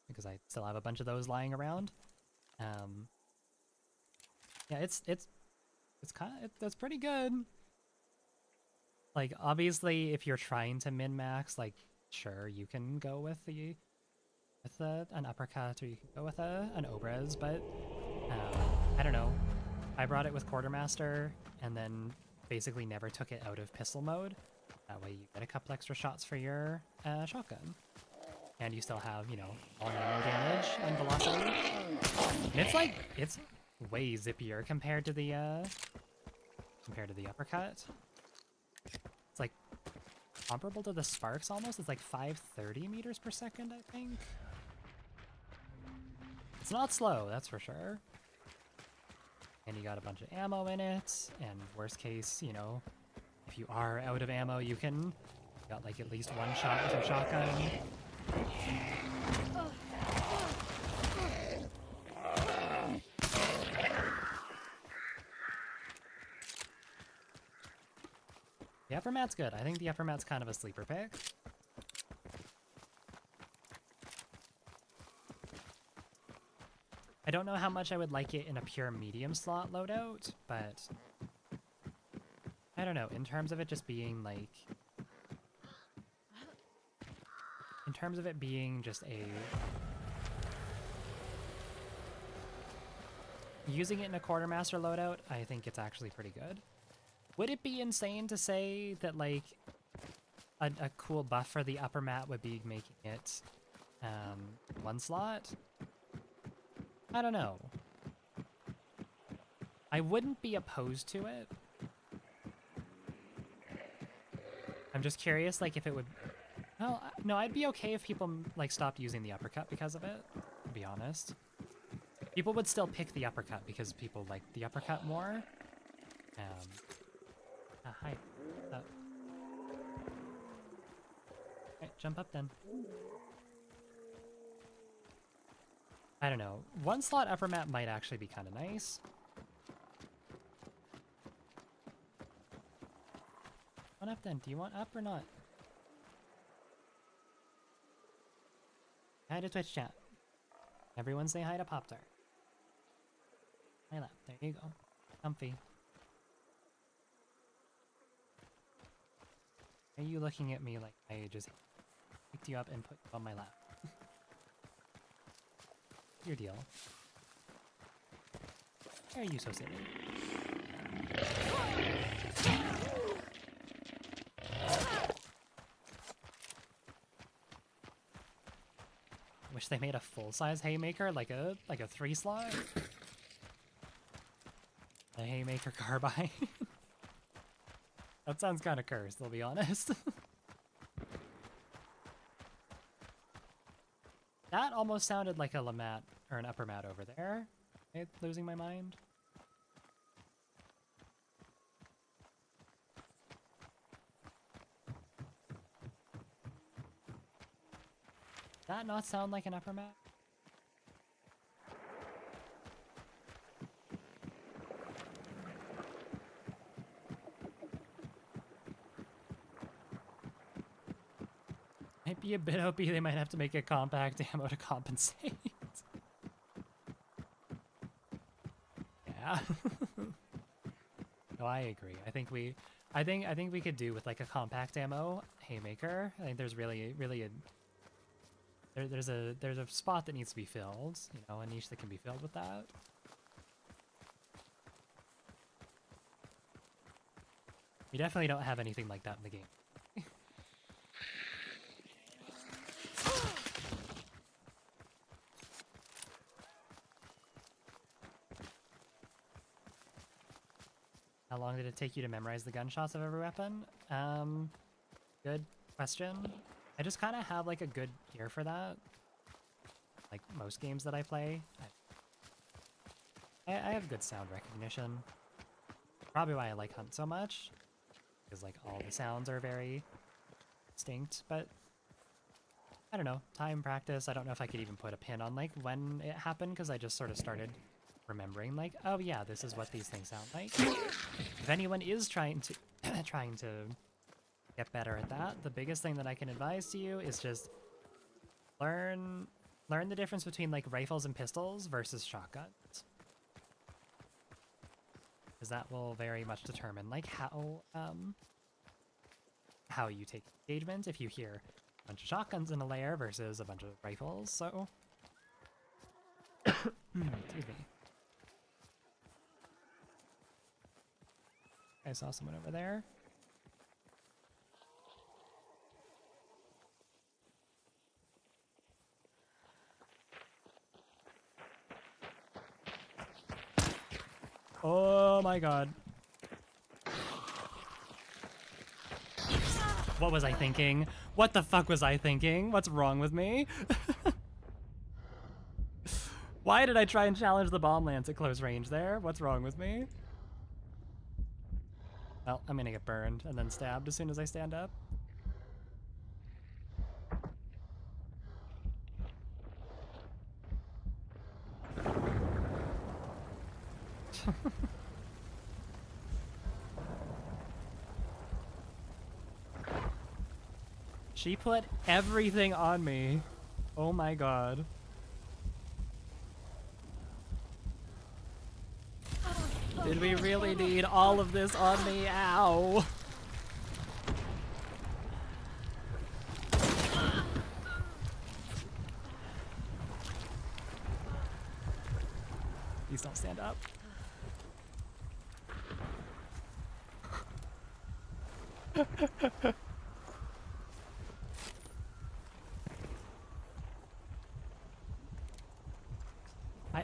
because I still have a bunch of those lying around. Yeah, it's that's pretty good. Like, obviously, if you're trying to min-max, like, sure, you can go with an uppercut, or you can go with an Obrez, but I don't know. I brought it with Quartermaster, and then basically never took it out of pistol mode. That way you get a couple extra shots for your shotgun. And you still have, you know, all your ammo damage and velocity. And it's way zippier compared to the uppercut. It's like comparable to the sparks almost. It's like 530 meters per second, I think. It's not slow, that's for sure. And you got a bunch of ammo in it, and worst case, you know, if you are out of ammo, you got like at least 1 shot with your shotgun. The upper mat's good. I think the upper mat's kind of a sleeper pick. I don't know how much I would like it in a pure medium slot loadout, but I don't know. In terms of it just being like, in terms of it being just using it in a quartermaster loadout, I think it's actually pretty good. Would it be insane to say that, like, a cool buff for the upper mat would be making it 1 slot? I don't know. I wouldn't be opposed to it. I'm just curious, like, if it would Well, no, I'd be okay if people like stopped using the uppercut because of it, to be honest. People would still pick the uppercut because people like the uppercut more. Hi. Alright, jump up then. I don't know. One slot upper map might actually be kind of nice. One up then. Do you want up or not? Hi to Twitch chat. Everyone say hi to Pop-Tart. My lap. There you go. Comfy. Are you looking at me like I just picked you up and put you on my lap? Your deal. Why are you so silly? Wish they made a full-size haymaker, like a 3-slot. The haymaker carbine. That sounds kind of cursed, I'll be honest. That almost sounded like a lamat or an upper mat over there. Am I losing my mind? Did that not sound like an upper mat? Might be a bit OP, they might have to make a compact ammo to compensate. Yeah. No, I agree. I think we could do with like a compact ammo haymaker. I think there's really there's a spot that needs to be filled, you know, a niche that can be filled with that. We definitely don't have anything like that in the game. How long did it take you to memorize the gunshots of every weapon? Good question. I just kind of have like a good ear for that. Like most games that I play. I have good sound recognition. Probably why I like Hunt so much. Because like all the sounds are very distinct, but I don't know, time, practice. I don't know if I could even put a pin on like when it happened because I just sort of started remembering like, oh yeah, this is what these things sound like. If anyone is trying to get better at that, the biggest thing that I can advise to you is just learn the difference between like rifles and pistols versus shotguns. Because that will very much determine like how you take engagement if you hear a bunch of shotguns in a layer versus a bunch of rifles, so excuse me. I saw someone over there. Oh my god. What was I thinking? What the fuck was I thinking? What's wrong with me? Why did I try and challenge the bomb lance at close range there? What's wrong with me? Well, I'm gonna get burned and then stabbed as soon as I stand up. She put everything on me. Oh my god. Did we really need all of this on me? Ow. Please don't stand up.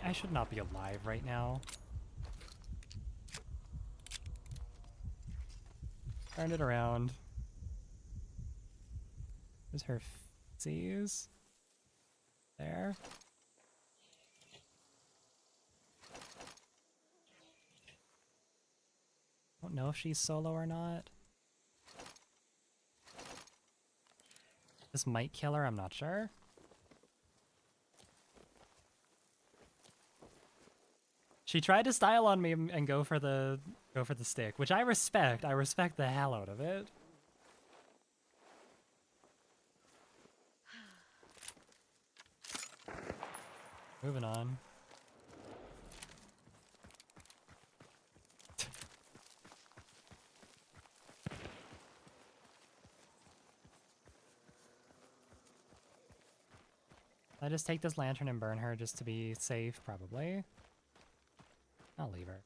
I should not be alive right now. Turn it around. There's her C's. There. Don't know if she's solo or not. This might kill her, I'm not sure. She tried to style on me and go for the stick, which I respect. I respect the hell out of it. Moving on. I just take this lantern and burn her just to be safe, probably. I'll leave her.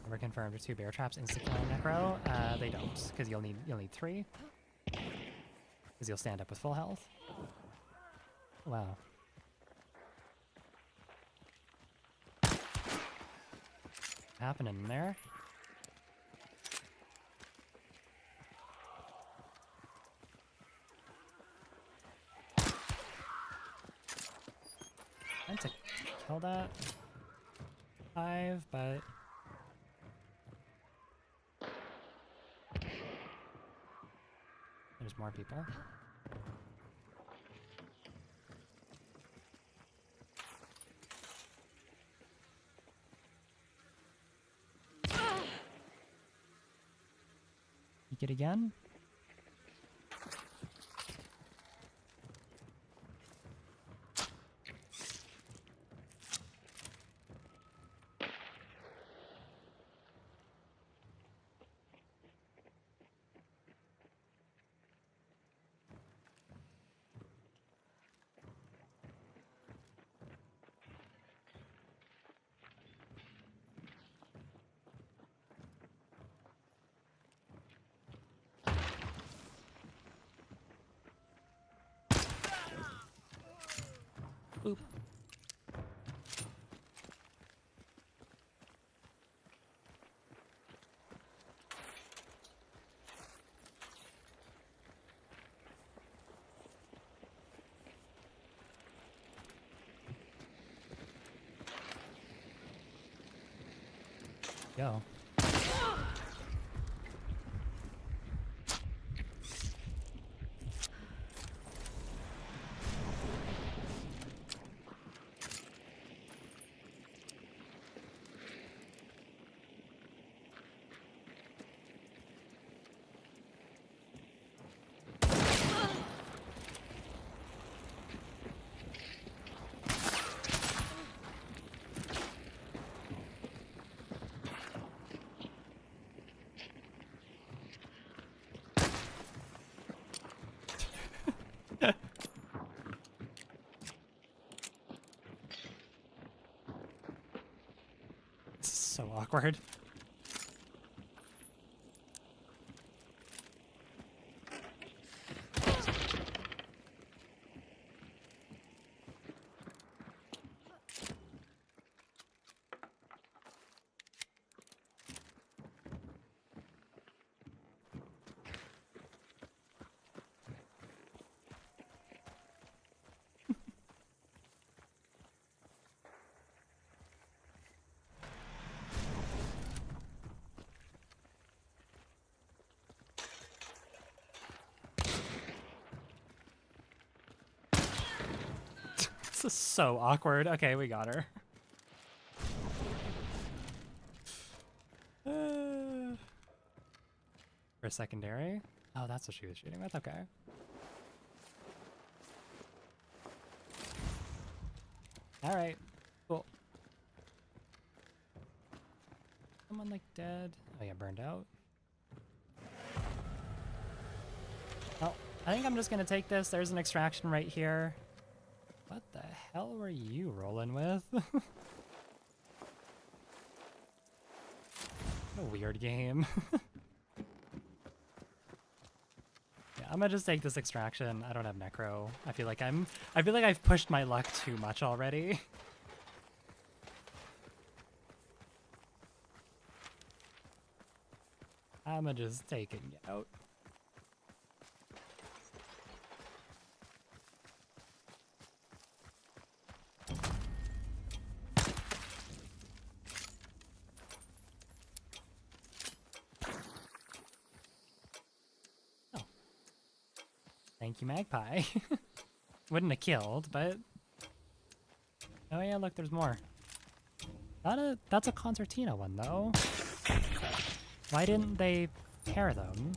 Never confirmed if 2 bear traps insta-kill necro. They don't, because you'll need 3. Because you'll stand up with full health. Wow. What's happening there? Trying to kill that 5, but there's more people. You get again? Oop. Yo. So awkward. This is so awkward. Okay, we got her. For a secondary? Oh, that's what she was shooting with? Okay. Alright, cool. Someone like dead? Oh yeah, burned out. Oh, I think I'm just gonna take this. There's an extraction right here. What the hell were you rolling with? A weird game. Yeah, I'm gonna just take this extraction. I don't have necro. I feel like I've pushed my luck too much already. I'ma just taking you out. Oh. Thank you, Magpie. Wouldn't have killed, but... Oh yeah, look, there's more. That's a concertina one, though. Why didn't they pair them?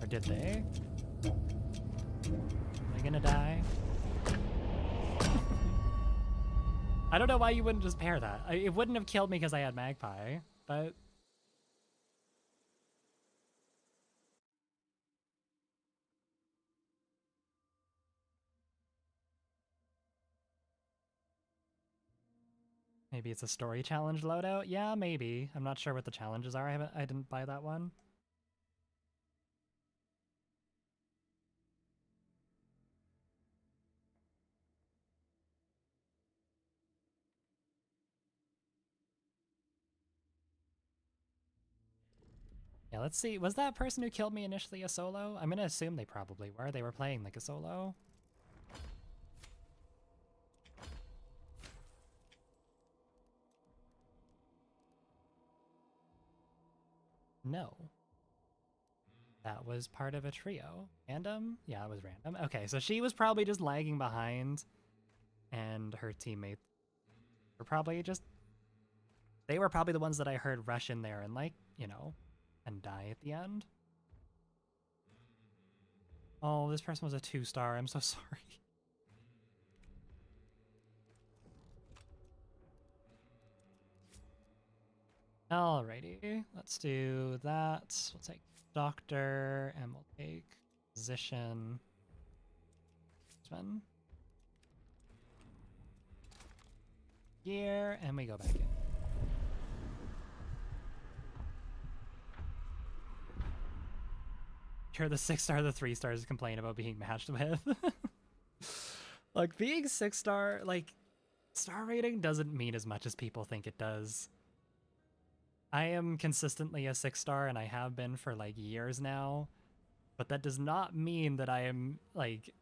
Or did they? Are they gonna die? I don't know why you wouldn't just pair that. It wouldn't have killed me because I had Magpie, but... Maybe it's a story challenge loadout? Yeah, maybe. I'm not sure what the challenges are. I didn't buy that one. Yeah, let's see. Was that person who killed me initially a solo? I'm gonna assume they probably were. They were playing like a solo. No. That was part of a trio. Random? Yeah, it was random. Okay, so she was probably just lagging behind, and her teammates were probably just... They were probably the ones that I heard rush in there and, like, you know, and die at the end. Oh, this person was a 2-star. I'm so sorry. Alrighty, let's do that. We'll take doctor, and we'll take physician. Gear, and we go back in. You're the 6-star, the 3-stars complain about being matched with. Like, being 6-star, like, star rating doesn't mean as much as people think it does. I am consistently a 6-star, and I have been for, like, years now. But that does not mean that I am, like,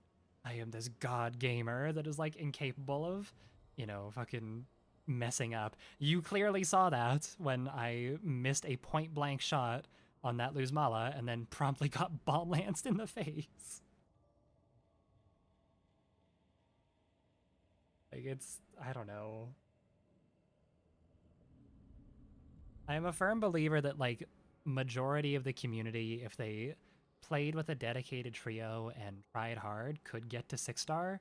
I am this god gamer that is, like, incapable of, you know, fucking messing up. You clearly saw that when I missed a point-blank shot on that Luzmala and then promptly got bomb lanced in the face. Like, it's... I don't know. I am a firm believer that, like, majority of the community, if they played with a dedicated trio and tried hard, could get to 6-star.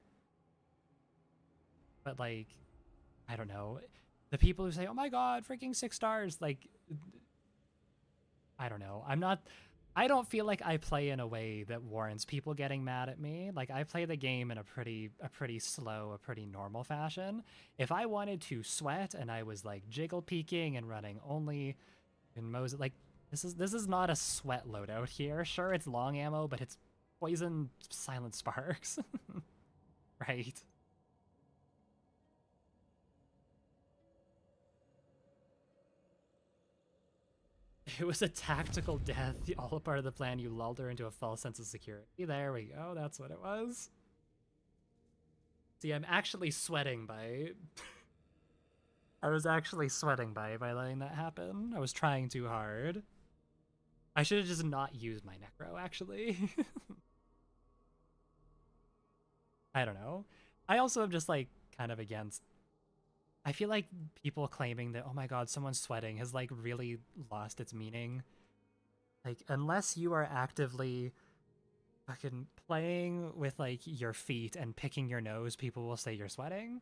But, like, I don't know. The people who say, oh my god, freaking 6 stars, like, I don't know. I don't feel like I play in a way that warrants people getting mad at me. Like, I play the game in a pretty slow, a pretty normal fashion. If I wanted to sweat and I was, like, jiggle peeking and running only in Moses, like, this is not a sweat loadout here. Sure, it's long ammo, but it's poison silent sparks. Right? It was a tactical death, all a part of the plan. You lulled her into a false sense of security. There we go, that's what it was. See, I'm actually sweating by... I was actually sweating by letting that happen. I was trying too hard. I should have just not used my necro, actually. I don't know. I also am just, like, kind of against... I feel like people claiming that, oh my god, someone's sweating has, like, really lost its meaning. Like, unless you are actively fucking playing with, like, your feet and picking your nose, people will say you're sweating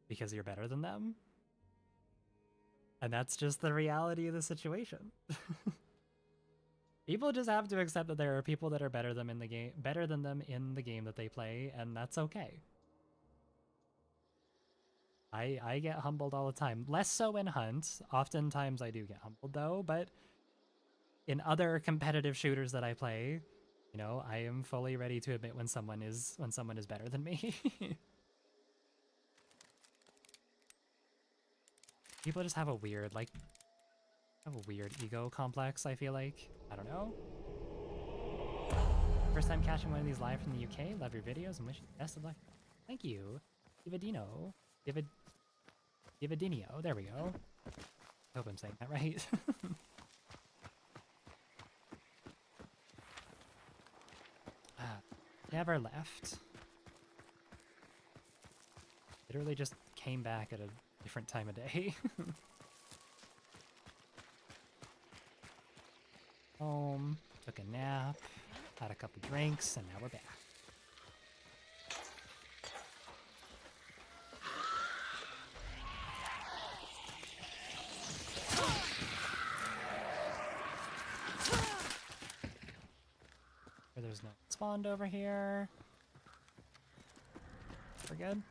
because you're better than them. And that's just the reality of the situation. People just have to accept that there are people that are better than them in the game that they play, and that's okay. I get humbled all the time. Less so in Hunt. Oftentimes I do get humbled though, but in other competitive shooters that I play, you know, I am fully ready to admit when someone is better than me. People just have a weird, like, I have a weird ego complex, I feel like. I don't know. First time catching one of these live from the UK. Love your videos and wish you the best of luck. Thank you. Givadino. Givadinio. There we go. I hope I'm saying that right. Never left. Literally just came back at a different time of day. Home, took a nap, had a couple drinks, and now we're back. There's no spawned over here. We're good.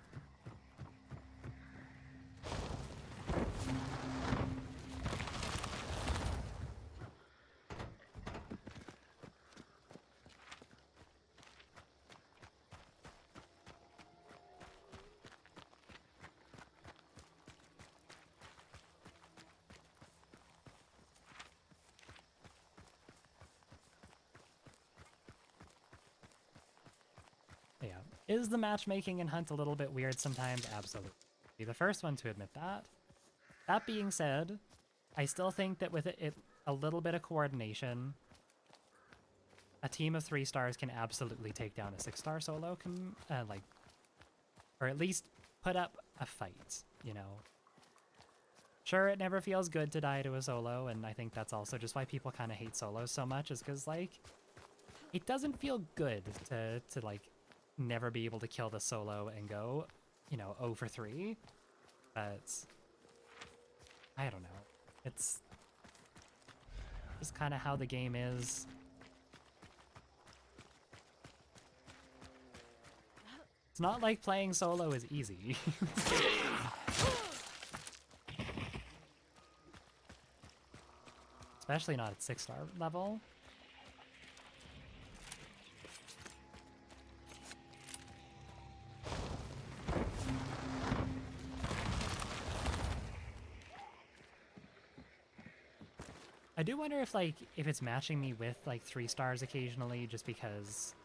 Yeah. Is the matchmaking in Hunt a little bit weird sometimes? Absolutely. Be the first one to admit that. That being said, I still think that with it a little bit of coordination, a team of 3 stars can absolutely take down a 6-star solo, or at least put up a fight, you know? Sure, it never feels good to die to a solo, and I think that's also just why people kind of hate solos so much, is because, like, it doesn't feel good to like, never be able to kill the solo and go, you know, 0 for 3. But I don't know. It's just kind of how the game is. It's not like playing solo is easy. Especially not at 6-star level. I do wonder if it's matching me with like 3 stars occasionally just because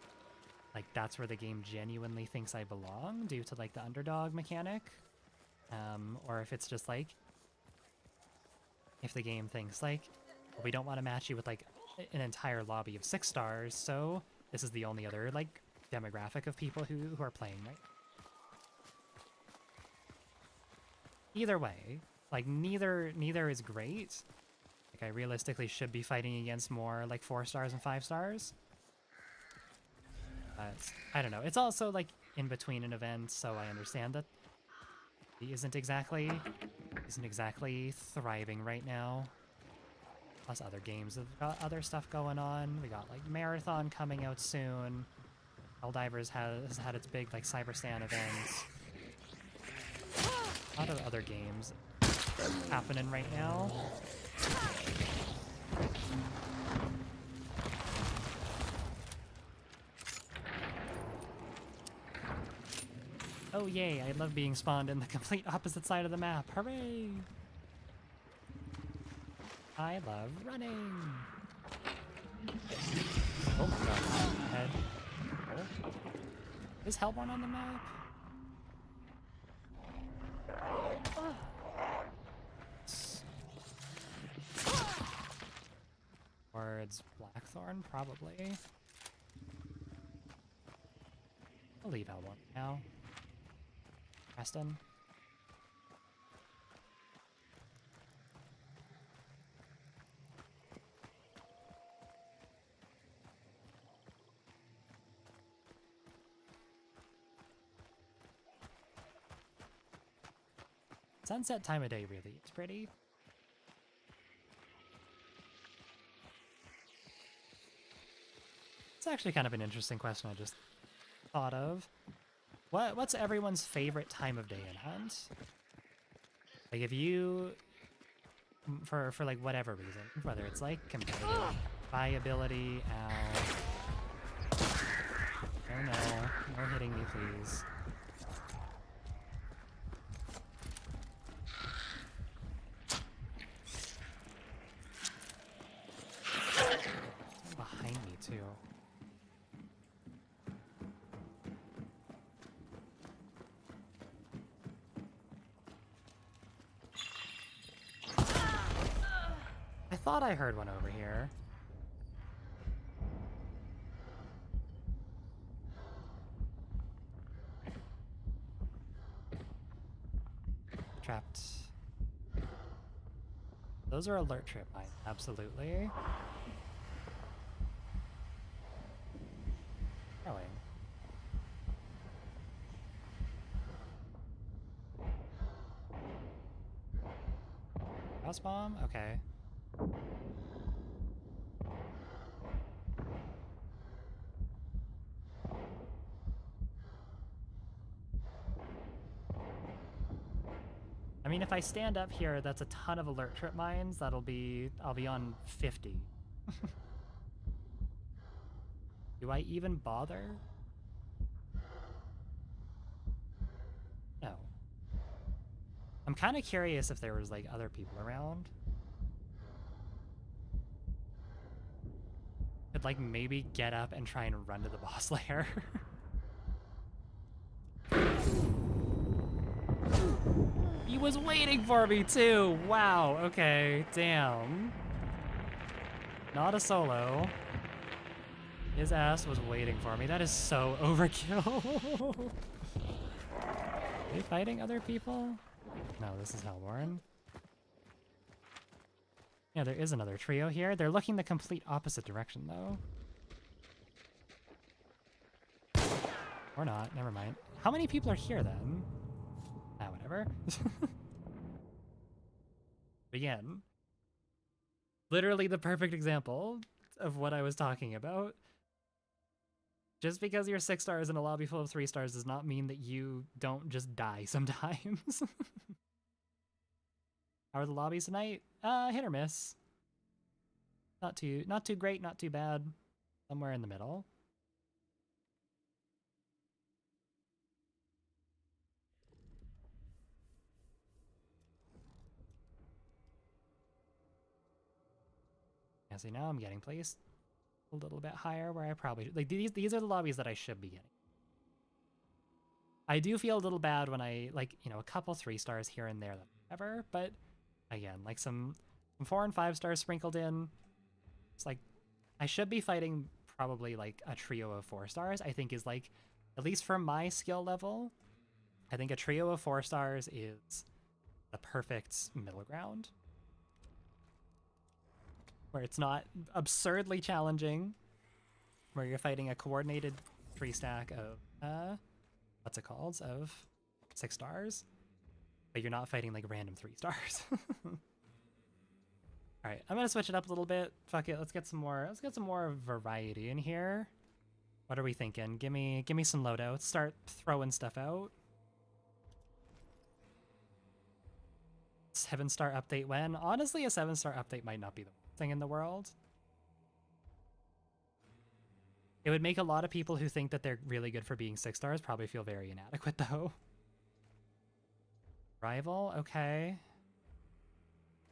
like that's where the game genuinely thinks I belong due to like the underdog mechanic. Or if it's just like if the game thinks like, well, we don't want to match you with like an entire lobby of 6 stars, so this is the only other like demographic of people who are playing, right? Either way, like neither is great. I realistically should be fighting against more like 4 stars and 5 stars. But I don't know. It's also like in between an event, so I understand that he isn't exactly thriving right now. Plus other games have got other stuff going on. We got like Marathon coming out soon. Helldivers has had its big like Cyberstan event. A lot of other games happening right now. Oh yay, I love being spawned in the complete opposite side of the map. Hooray! I love running! Oh my god, ahead. Oh. Is Hellborn on the map? Or it's Blackthorn, probably. I'll leave Hellborn now. Preston. Sunset time of day really is pretty. It's actually kind of an interesting question I just thought of. What's everyone's favorite time of day in Hunt? Like if you, for like whatever reason, whether it's like competitive, viability, ow. Oh no, no hitting me please. too. I thought I heard one over here. Trapped. Those are alert trip mines, absolutely. Going. House bomb? Okay. I mean, if I stand up here, that's a ton of alert trip mines. I'll be on 50. Do I even bother? No. I'm kind of curious if there was like other people around. Could like maybe get up and try and run to the boss lair. He was waiting for me too. Wow, okay, damn. Not a solo. His ass was waiting for me. That is so overkill. Are they fighting other people? No, this is Hellborn. Yeah, there is another trio here. They're looking the complete opposite direction, though. Or not, never mind. How many people are here, then? Ah, whatever. Again, literally the perfect example of what I was talking about. Just because you're 6 stars in a lobby full of 3 stars does not mean that you don't just die sometimes. How are the lobbies tonight? Hit or miss. Not too great, not too bad. Somewhere in the middle. Yeah, see, now I'm getting placed a little bit higher where I probably like these are the lobbies that I should be getting. I do feel a little bad when I like, you know, a couple 3 stars here and there, whatever, but again, like some 4 and 5 stars sprinkled in. It's like I should be fighting probably like a trio of 4 stars, I think is like, at least for my skill level, I think a trio of 4 stars is the perfect middle ground. Where it's not absurdly challenging, where you're fighting a coordinated 3 stack of, what's it called, of 6 stars, but you're not fighting like random 3 stars. All right, I'm gonna switch it up a little bit. Fuck it, let's get some more variety in here. What are we thinking? Give me some loadouts. Start throwing stuff out. 7-star update when? Honestly, a 7-star update might not be the worst thing in the world. It would make a lot of people who think that they're really good for being 6 stars probably feel very inadequate, though. Rival, okay.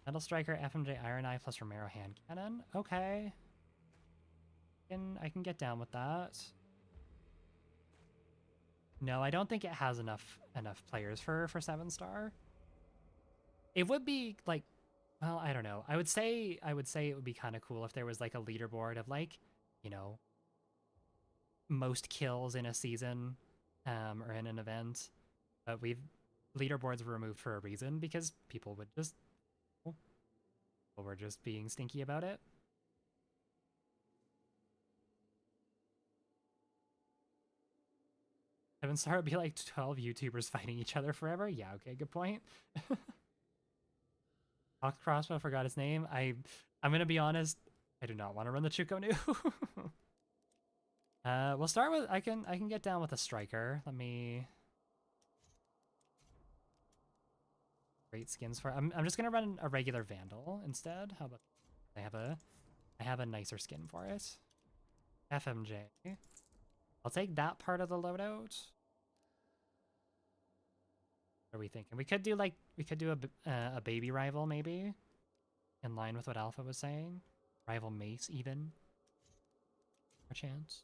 Metal Striker, FMJ Iron Eye plus Romero Hand Cannon, okay. I can get down with that. No, I don't think it has enough players for 7-star. It would be like, well, I don't know. I would say it would be kind of cool if there was like a leaderboard of like, you know, most kills in a season, or in an event. But leaderboards were removed for a reason because people were just being stinky about it. Seven Star would be like 12 YouTubers fighting each other forever. Yeah, okay, good point. Hawk Crossbow, forgot his name. I'm gonna be honest, I do not want to run the Chuko new. We'll start with I can get down with a striker. Let me great skins for I'm just gonna run a regular Vandal instead. How about I have a nicer skin for it. FMJ. I'll take that part of the loadout. What are we thinking? We could do a baby rival maybe, in line with what Alpha was saying. Rival Mace even. a chance.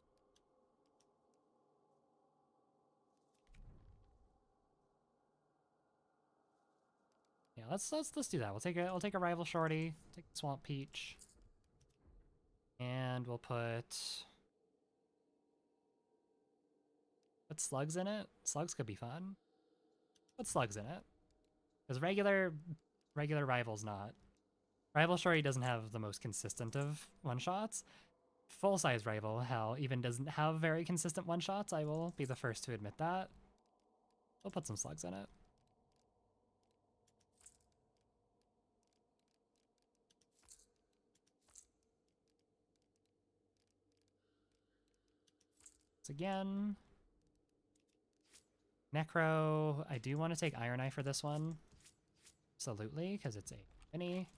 Yeah, let's do that. We'll take a rival shorty, take the swamp peach, and we'll put slugs in it. Slugs could be fun. Put slugs in it, because regular rival's not. Rival shorty doesn't have the most consistent of one shots. Full size rival, hell, even doesn't have very consistent one shots. I will be the first to admit that. We'll put some slugs in it. Again, Necro. I do want to take Iron Eye for this one, absolutely, because it's a mini.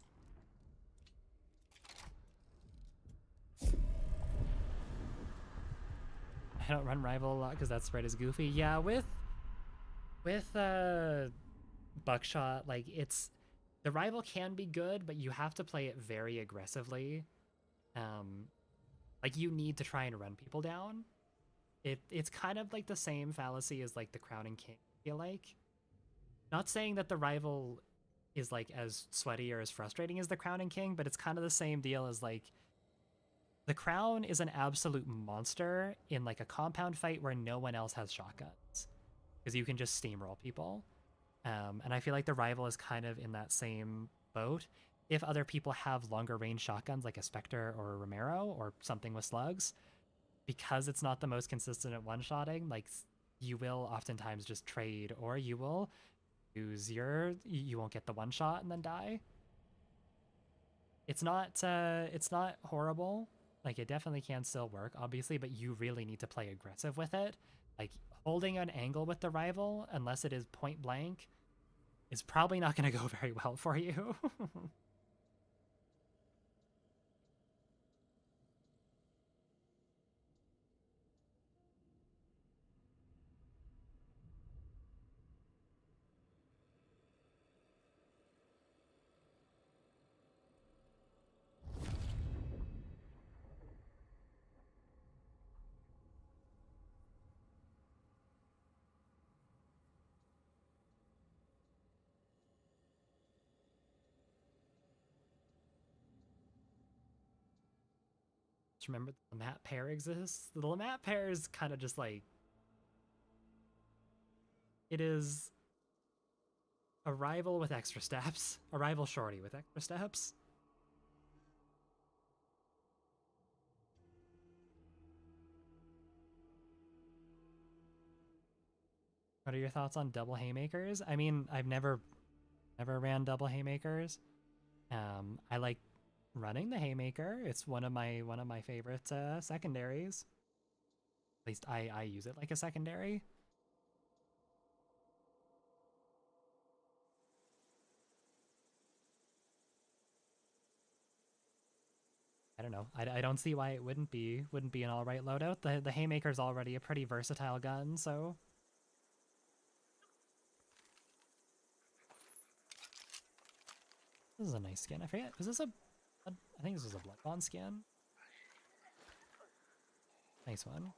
I don't run rival a lot because that spread is goofy. Yeah, with buckshot, like the rival can be good, but you have to play it very aggressively. Like you need to try and run people down. It's kind of like the same fallacy as like the crowning king, I feel like. Not saying that the rival is like as sweaty or as frustrating as the crowning king, but it's kind of the same deal as like the crown is an absolute monster in like a compound fight where no one else has shotguns because you can just steamroll people. And I feel like the rival is kind of in that same boat. If other people have longer range shotguns like a Spectre or a Romero or something with slugs, because it's not the most consistent at one-shotting, like you will oftentimes just trade, or you will use you won't get the one shot and then die. It's not horrible. Like it definitely can still work, obviously, but you really need to play aggressive with it. Like holding an angle with the rival, unless it is point blank, is probably not going to go very well for you. Remember the Lamat pair exists? The Lamat pair is kind of just like, it is a rival with extra steps, a rival shorty with extra steps. What are your thoughts on double haymakers? I mean, I've never ran double haymakers. I like running the haymaker. It's one of my favorite secondaries. At least I use it like a secondary. I don't know. I don't see why it wouldn't be an alright loadout. The haymaker's already a pretty versatile gun, so this is a nice skin. I forget. Was this I think this was a Bloodbond skin. Nice one.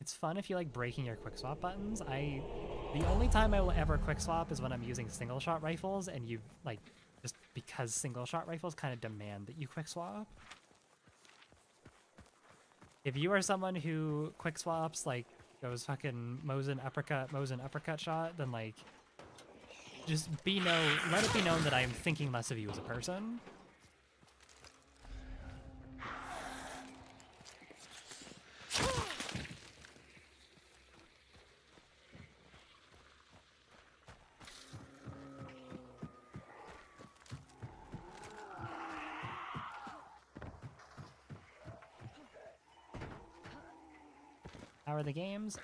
It's fun if you like breaking your quick swap buttons. The only time I will ever quick swap is when I'm using single shot rifles, and you like just because single shot rifles kind of demand that you quick swap. If you are someone who quick swaps, like goes fucking Mosin uppercut shot, then like just let it be known that I am thinking less of you as a person. How are the games?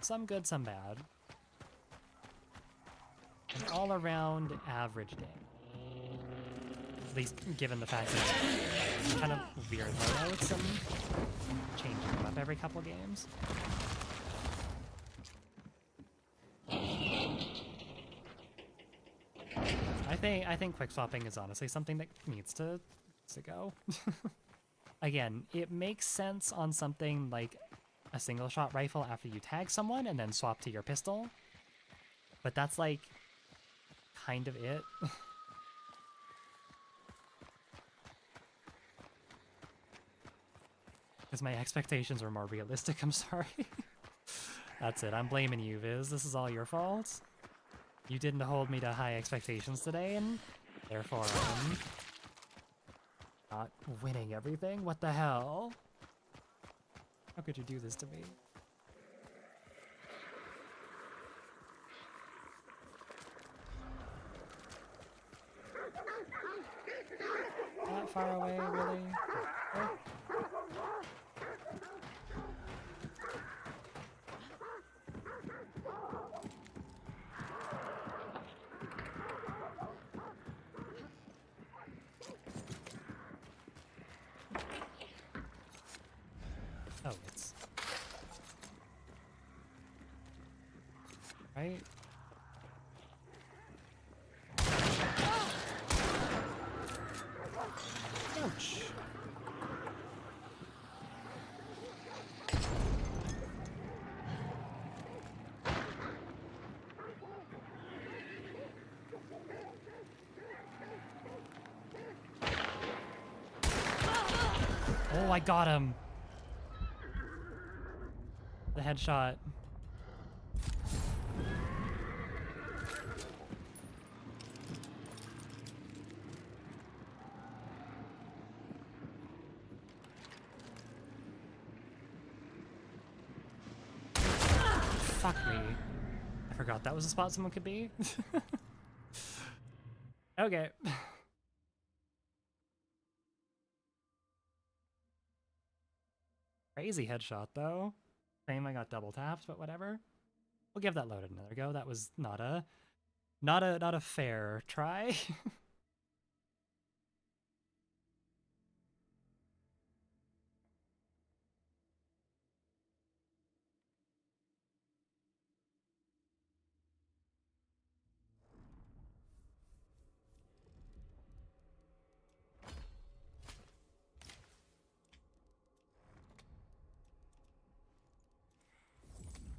Some good, some bad. An all-around average day. At least given the fact that it's kind of weird loadouts and changing them up every couple games. think quick swapping is honestly something that needs to go. Again, it makes sense on something like a single shot rifle after you tag someone and then swap to your pistol. But that's like kind of it. Because my expectations were more realistic, I'm sorry. That's it, I'm blaming you, Viz. This is all your fault. You didn't hold me to high expectations today, and therefore I'm not winning everything? What the hell? How could you do this to me? That far away, really? Oh. Oh, it's... right? Ouch. Oh, I got him. The headshot. Fuck me. I forgot that was a spot someone could be. Okay. Crazy headshot though. Same, I got double tapped, but whatever. We'll give that loaded another go. That was not a fair try.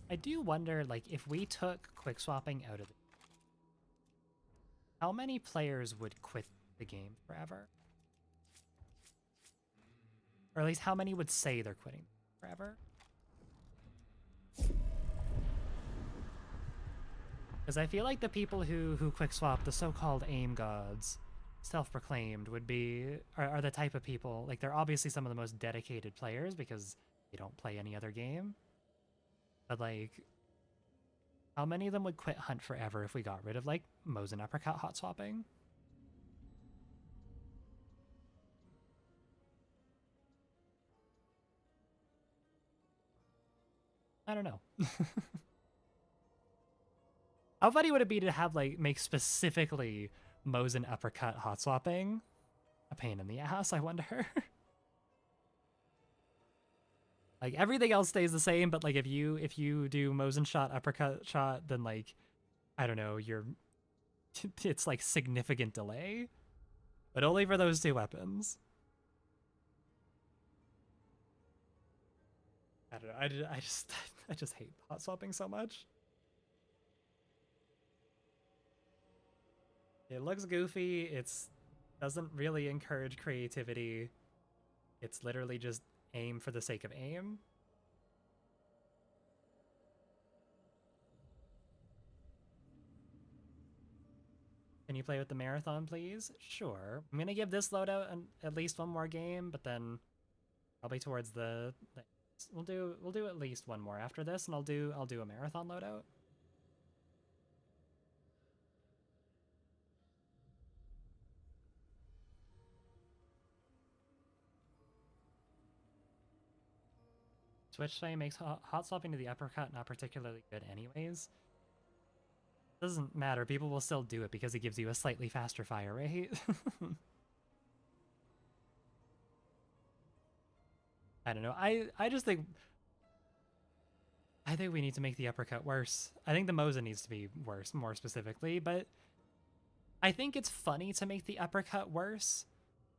I do wonder, like, if we took quick swapping out of the... how many players would quit the game forever? Or at least how many would say they're quitting forever? Because I feel like the people who quick swap, the so-called aim gods, self-proclaimed, would be... are the type of people... like, they're obviously some of the most dedicated players because they don't play any other game. But, like, how many of them would quit Hunt forever if we got rid of, like, Mosin uppercut hot swapping? I don't know. How funny would it be to have, like, make specifically Mosin uppercut hot swapping a pain in the ass, I wonder? Like, everything else stays the same, but, like, if you do Mosin shot, uppercut shot, then, like, I don't know, it's, like, significant delay. But only for those two weapons. I don't know, I just hate hot swapping so much. It looks goofy, doesn't really encourage creativity. It's literally just aim for the sake of aim. Can you play with the marathon, please? Sure. I'm gonna give this loadout at least one more game, but then probably towards the we'll do at least one more after this, and I'll do a marathon loadout. Switch sway makes hot swapping to the uppercut not particularly good anyways. Doesn't matter, people will still do it because it gives you a slightly faster fire rate. I don't know, I just think... I think we need to make the uppercut worse. I think the Mosin needs to be worse, more specifically, but I think it's funny to make the uppercut worse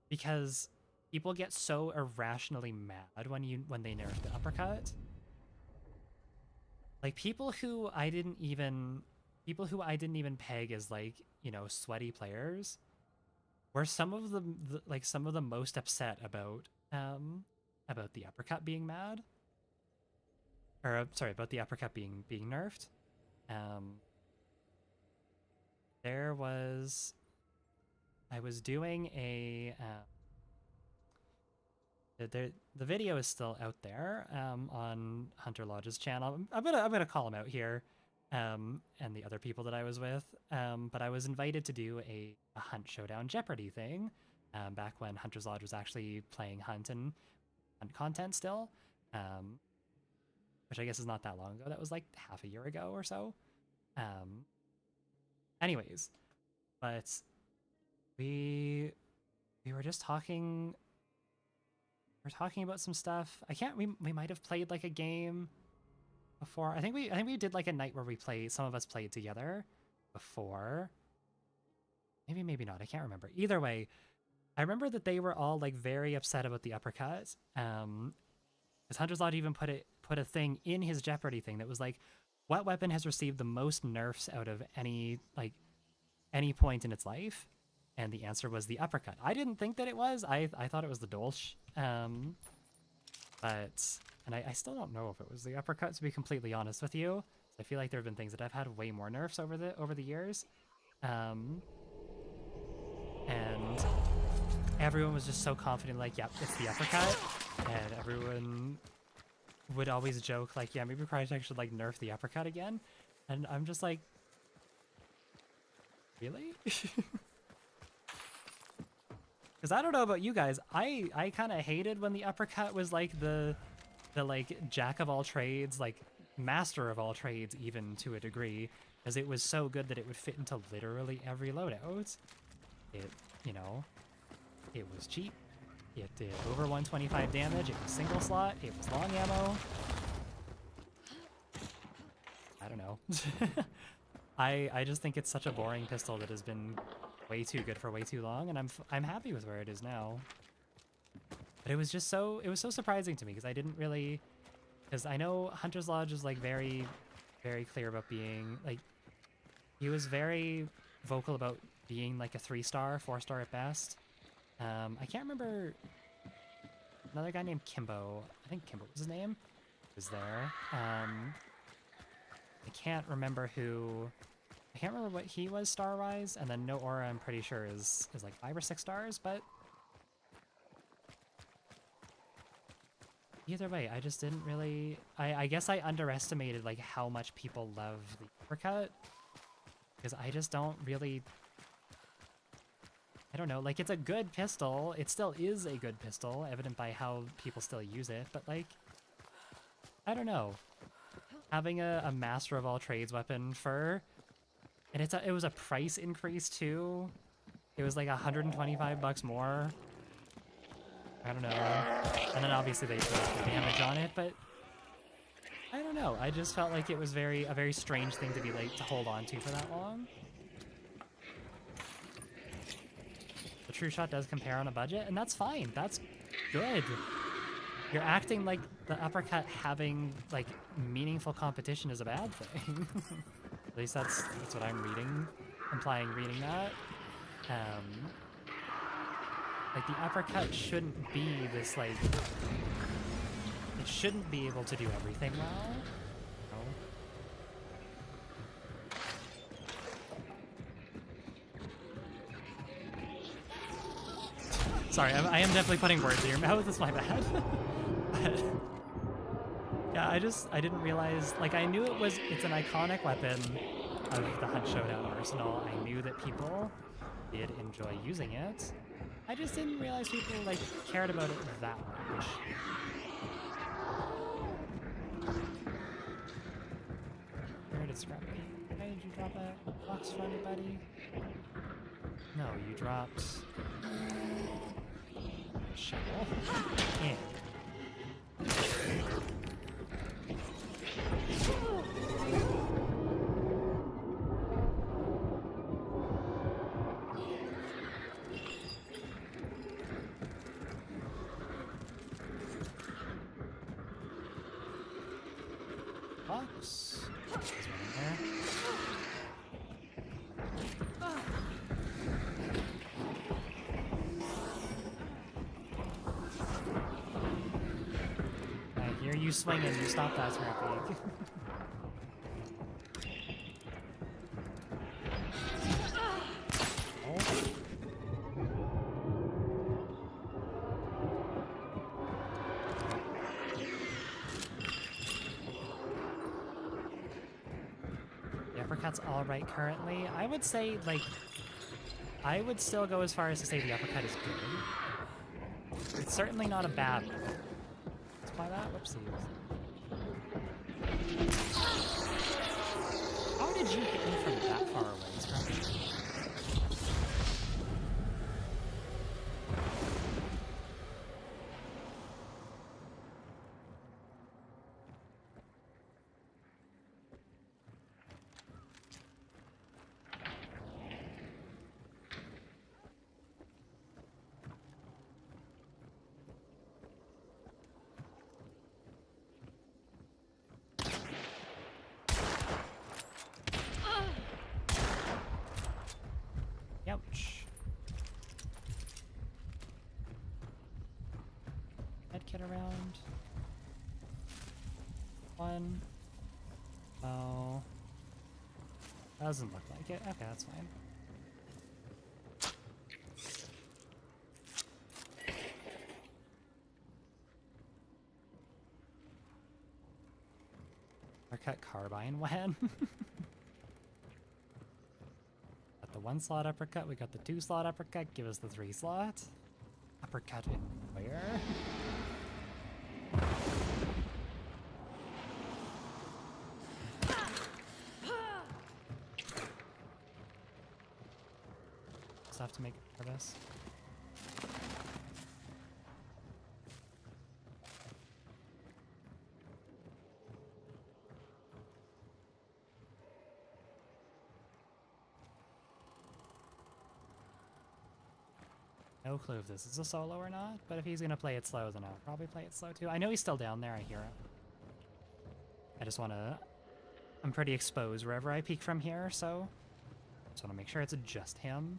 because people get so irrationally mad when they nerf the uppercut. Like people who I didn't even peg as like, you know, sweaty players were some of the most upset about the uppercut being mad. Or sorry, about the uppercut being nerfed. I was doing a the video is still out there on Hunter Lodge's channel. I'm gonna call him out here, and the other people that I was with. But I was invited to do a Hunt Showdown Jeopardy thing back when Hunter's Lodge was actually playing Hunt content still, which I guess is not that long ago. That was like half a year ago or so. Anyways, but we were just talking. We're talking about some stuff. We might have played like a game before. I think we did like a night where some of us played together before. Maybe not. I can't remember. Either way, I remember that they were all like very upset about the uppercut. Because Hunter's Lodge even put a thing in his Jeopardy thing that was like, what weapon has received the most nerfs out of any point in its life? And the answer was the uppercut. I didn't think that it was. I thought it was the dolch. But I still don't know if it was the uppercut, to be completely honest with you. I feel like there have been things that I've had way more nerfs over the years. And everyone was just so confident, like, yep, it's the uppercut. And everyone would always joke, like, yeah, maybe Crytek should, like, nerf the uppercut again. And I'm just like, really? Because I don't know about you guys, I kind of hated when the uppercut was like the like jack of all trades, like master of all trades even to a degree, because it was so good that it would fit into literally every loadout. It, you know, it was cheap. It did over 125 damage. It was single slot. It was long ammo. I don't know. I just think it's such a boring pistol that has been way too good for way too long, and I'm happy with where it is now. But it was so surprising to me because I didn't really, because I know Hunter's Lodge is like very, very clear about being like, he was very vocal about being like a 3-star, 4-star at best. I can't remember, another guy named Kimbo, I think Kimbo was his name, was there. I can't remember what he was star-wise, and then No Aura I'm pretty sure is like 5 or 6 stars, but either way, I just didn't really, I guess I underestimated like how much people love the uppercut, because I just don't really, I don't know, like it's a good pistol, it still is a good pistol, evident by how people still use it, but like, I don't know, having a master of all trades weapon and it was a price increase too. It was like $125 more. I don't know. And then obviously they put the damage on it, but I don't know. I just felt like it was a very strange thing to be like to hold on to for that long. The True Shot does compare on a budget, and that's fine. That's good. You're acting like the uppercut having like meaningful competition is a bad thing. At least that's what I'm implying reading that. Like the uppercut shouldn't be this like, it shouldn't be able to do everything well. No. Sorry, I am definitely putting words in your mouth, that's my bad. But yeah, I didn't realize, like I knew it's an iconic weapon of the Hunt Showdown arsenal. I knew that people did enjoy using it. I just didn't realize people like cared about it that much. Where did Scrap go? Why did you drop a box from me, buddy? No, you dropped a shovel. Yeah. box. There's one in there. I hear you swinging. You stop that, Scrappy. Uppercut's alright currently. I would say, like, I would still go as far as to say the uppercut is good. It's certainly not a bad one. Let's buy that. Whoopsies. How did you hit me from that far away, Scrappy? Ouch. Medkit around. One. Oh. Doesn't look like it. Okay, that's fine. Cut carbine when? Got the 1 slot uppercut, we got the 2 slot uppercut, give us the 3 slot. Uppercut in where? Just have to make it nervous. No clue if this is a solo or not, but if he's gonna play it slow, then I'll probably play it slow too. I know he's still down there, I hear him. I just wanna... I'm pretty exposed wherever I peek from here, so... just wanna make sure it's just him.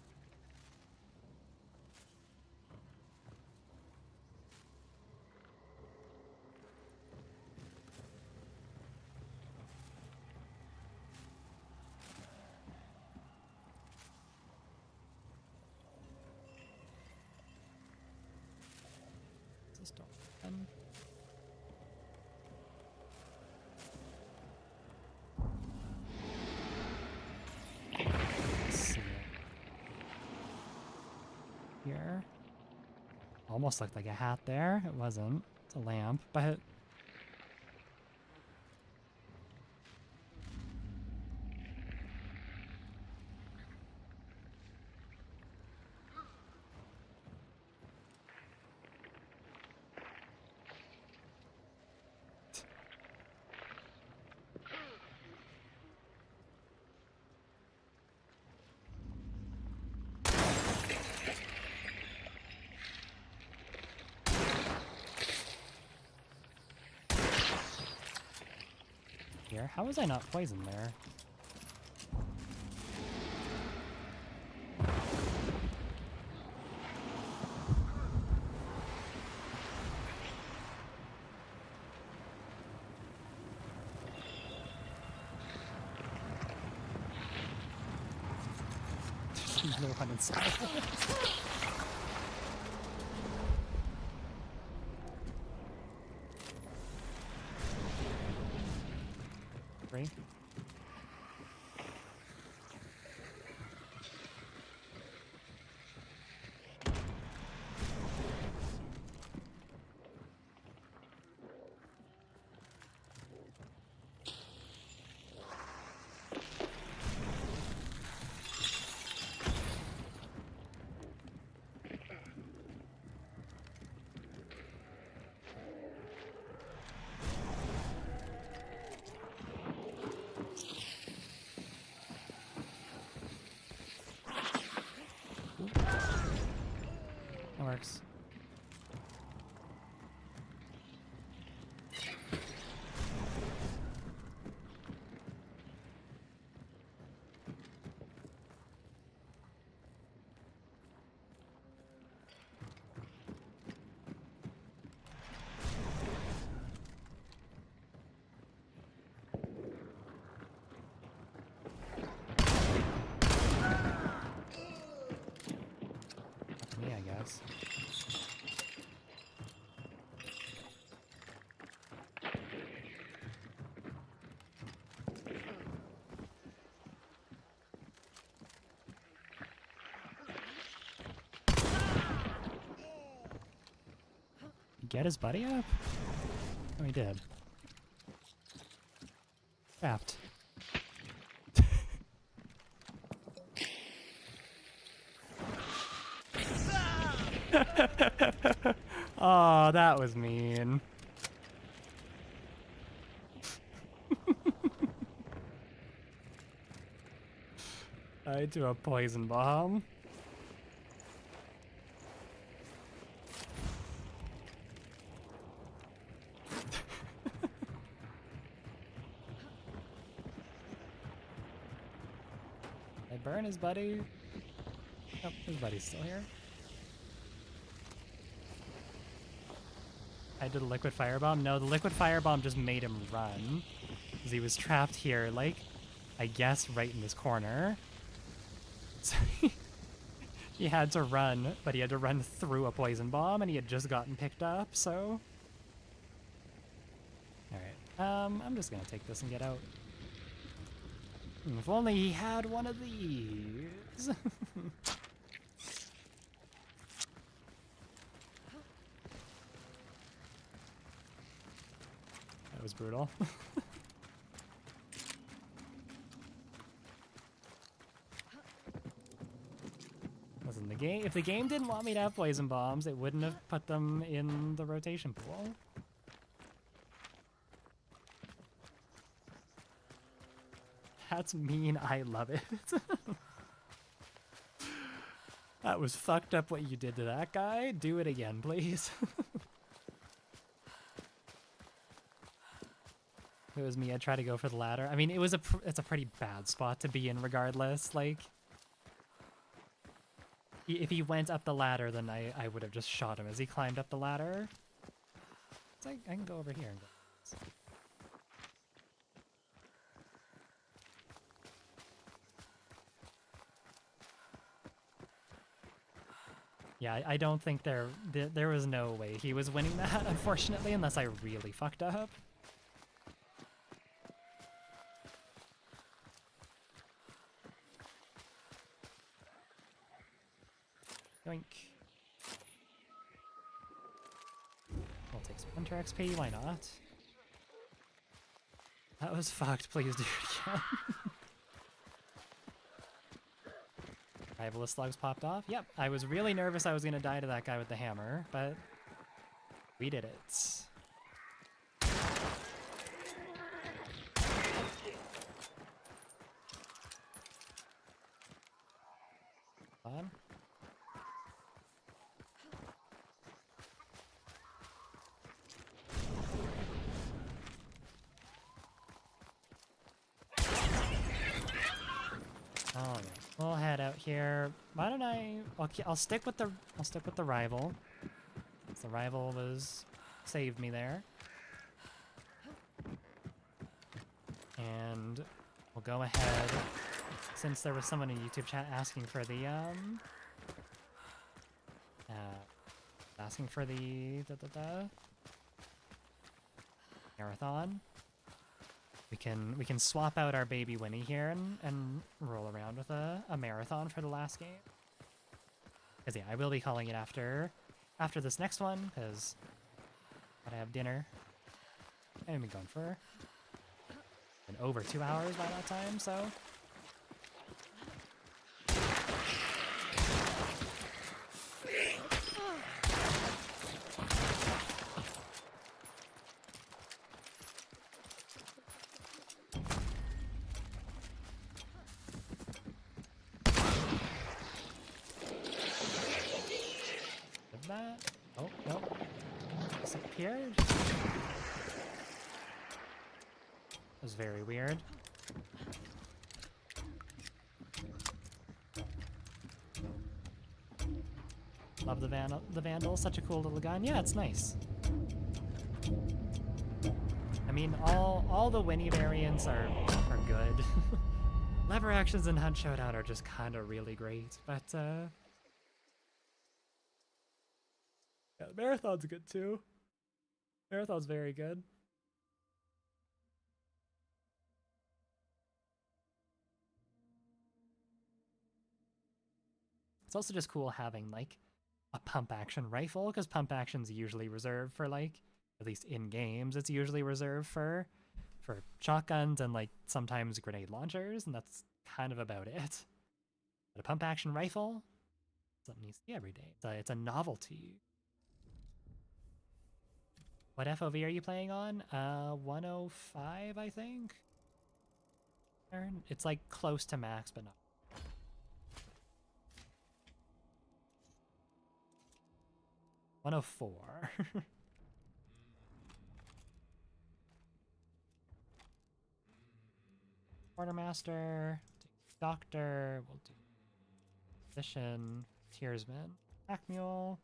Here. Almost looked like a hat there. It wasn't. It's a lamp, but... here. How was I not poisoned there? There's another one inside. Three. That works. guess. Get his buddy up? Oh, he did. Trapped. Oh, that was mean. I threw a poison bomb. I burn his buddy. Oh, his buddy's still here. I did a liquid firebomb. No, the liquid firebomb just made him run. Because he was trapped here, like, I guess right in this corner. So he had to run, but he had to run through a poison bomb, and he had just gotten picked up, so... Alright, I'm just gonna take this and get out. If only he had one of these. That was brutal. Listen, the game, if the game didn't want me to have poison bombs, it wouldn't have put them in the rotation pool. That's mean, I love it. That was fucked up what you did to that guy. Do it again, please. If it was me, I'd try to go for the ladder. I mean, it's a pretty bad spot to be in regardless. Like, if he went up the ladder, then I would have just shot him as he climbed up the ladder. It's like, I can go over here and go. Yeah, I don't think there was no way he was winning that, unfortunately, unless I really fucked up. Yoink. We'll take some Hunter XP, why not? That was fucked, please do it again. Rivalist slugs popped off. Yep, I was really nervous I was gonna die to that guy with the hammer, but we did it. On. Oh yeah. We'll head out here. Why don't I'll stick with the rival. The rival saved me there. And we'll go ahead, since there was someone in YouTube chat asking for the marathon. We can swap out our baby Winnie here and roll around with a marathon for the last game. Because yeah, I will be calling it after this next one, because gotta have dinner. And we've been going for over 2 hours by that time, so. Oh, no. Disappeared? That was very weird. Love the Vandal, such a cool little gun. Yeah, it's nice. I mean, all the Winnie variants are good. Lever actions in Hunt Showdown are just kind of really great, but Yeah, Marathon's good too. Marathon's very good. It's also just cool having like a pump action rifle, because pump action's usually reserved for like, at least in games, it's usually reserved for shotguns and like sometimes grenade launchers, and that's kind of about it. But a pump action rifle, something you see every day. It's a novelty. What FOV are you playing on? 105, I think. It's like close to max, but not. $104. Quartermaster, doctor, we'll do physician, tiersman, pack mule,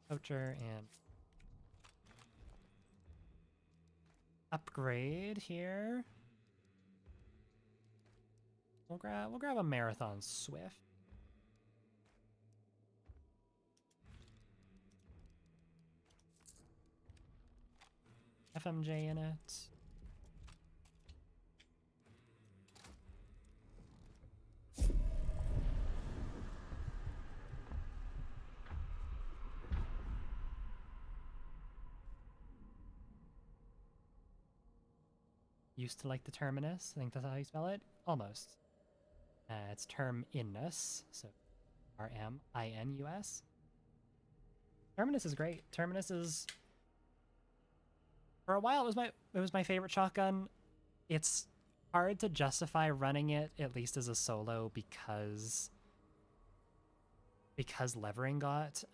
poacher, and upgrade here. We'll grab a marathon swift. FMJ in it. Used to like the terminus. I think that's how you spell it. Almost. It's terminus, so RMINUS. Terminus is great. Terminus is, for a while it was my favorite shotgun. It's hard to justify running it, at least as a solo, because levering got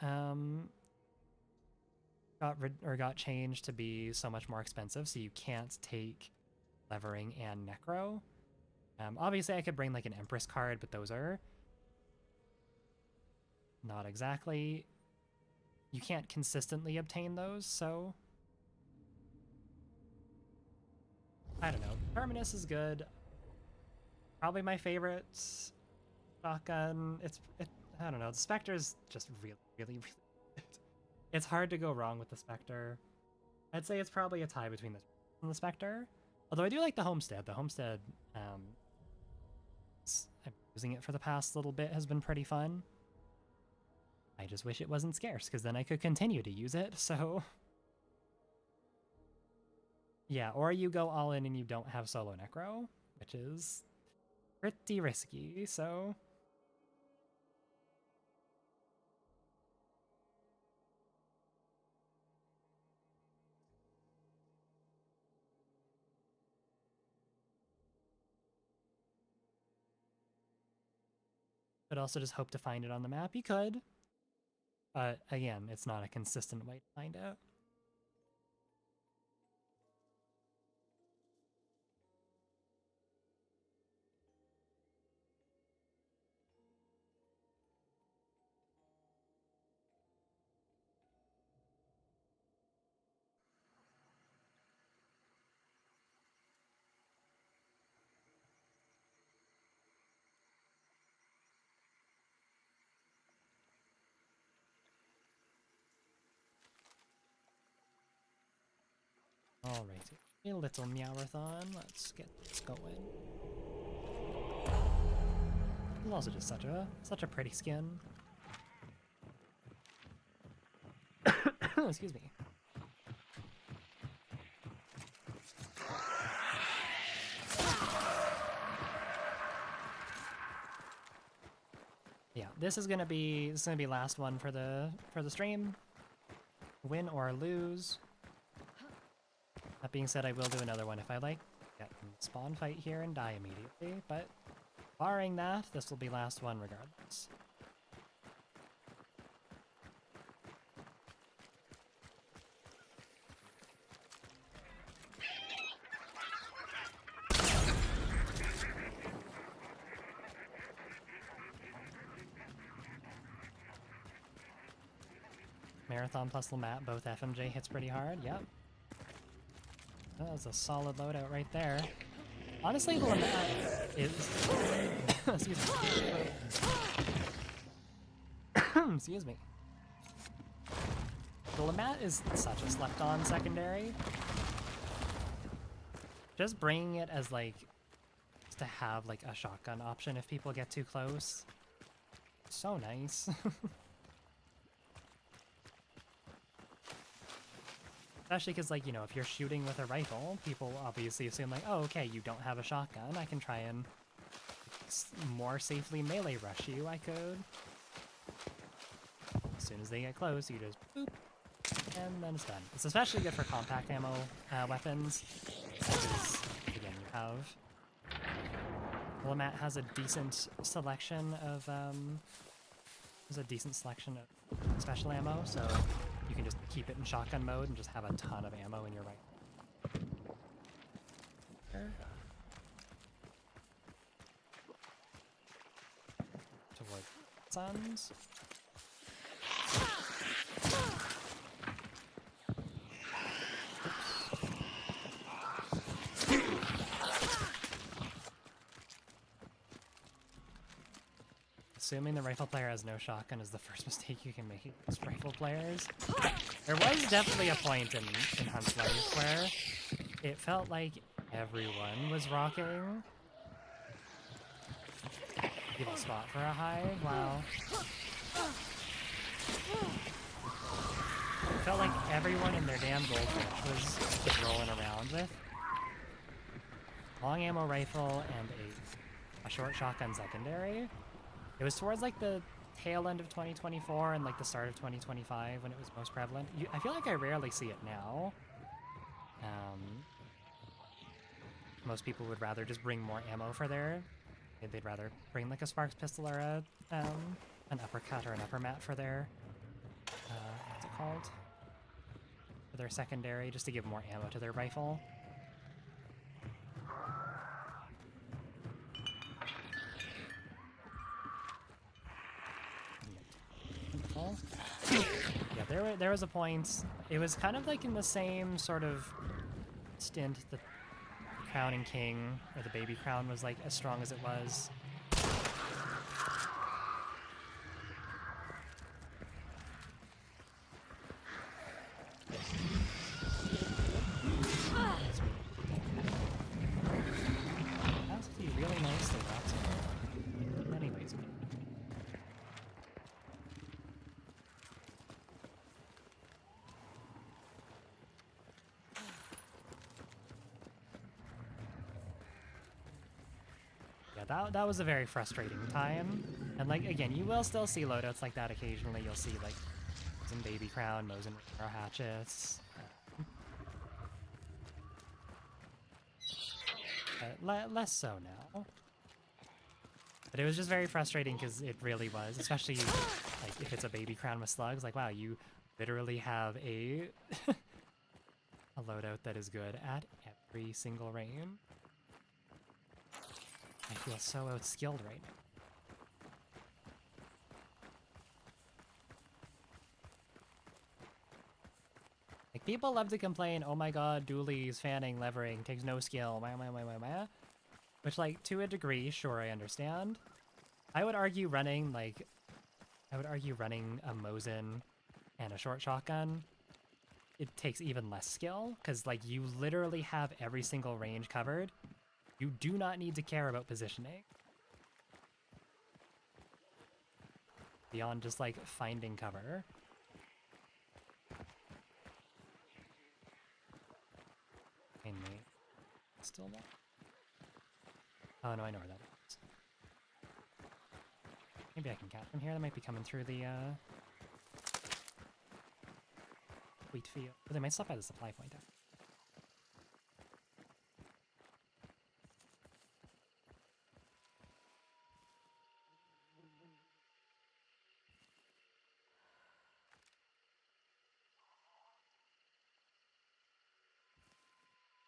changed to be so much more expensive, so you can't take levering and necro. Obviously I could bring like an Empress card, but those are not exactly, you can't consistently obtain those, so I don't know. Terminus is good. Probably my favorite shotgun. I don't know. The Spectre's just really good. It's hard to go wrong with the Spectre. I'd say it's probably a tie between the Spectre. Although I do like the Homestead. The Homestead, I'm using it for the past little bit, has been pretty fun. I just wish it wasn't scarce, because then I could continue to use it, so... Yeah, or you go all in and you don't have solo necro, which is pretty risky, so... But also just hope to find it on the map. You could. But again, it's not a consistent way to find it. Alrighty, a little meowathon. Let's get this going. It's also just such a pretty skin. Excuse me. Yeah, this is gonna be last one for the stream. Win or lose. That being said, I will do another one if I like get spawn fight here and die immediately, but barring that, this will be last one regardless. Marathon plus Lamat, both FMJ hits pretty hard, yep. That was a solid loadout right there. Honestly, the Lamat is... Excuse me. Excuse me. The Lamat is such a slept-on secondary. Just bringing it as, like, to have, like, a shotgun option if people get too close. So nice. Especially because, like, you know, if you're shooting with a rifle, people obviously assume, like, oh, okay, you don't have a shotgun. I can try and more safely melee rush you. I could. As soon as they get close, you just boop, and then it's done. It's especially good for compact ammo weapons, because, again, you have... Lamat has a decent selection of, special ammo, so you can just keep it in shotgun mode and just have a ton of ammo in your rifle. Toward suns. Assuming the rifle player has no shotgun is the first mistake you can make against rifle players. There was definitely a point in Hunt's life where it felt like everyone was rocking. Evil spot for a hive, wow. It felt like everyone in their damn goldfish was just rolling around with long ammo rifle and a short shotgun secondary. It was towards like the tail end of 2024 and like the start of 2025 when it was most prevalent. I feel like I rarely see it now. Most people would rather just bring more ammo for their... They'd rather bring like a Sparks pistol or an uppercut or an upper mat for their... what's it called? For their secondary, just to give more ammo to their rifle. Yeah, there was a point. It was kind of like in the same sort of stint the Crowning King, or the Baby Crown, was like as strong as it was. That's actually really nicely wrapped in many ways. That was a very frustrating time. And like, again, you will still see loadouts like that occasionally. You'll see like Mosin Baby Crown, Mosin Arrow Hatchets. Less so now. But it was just very frustrating because it really was, especially like if it's a Baby Crown with slugs, like wow, you literally have a a loadout that is good at every single range. I feel so outskilled right now. Like, people love to complain, oh my god, dualies, fanning, levering, takes no skill, which, like, to a degree, sure, I understand. I would argue running a Mosin and a short shotgun, it takes even less skill, because, like, you literally have every single range covered. You do not need to care about positioning. Beyond just, like, finding cover. Mainly. Still not. Oh, no, I know where that is. Maybe I can catch them here. They might be coming through the, wheat field. Oh, they might stop by the supply point, actually.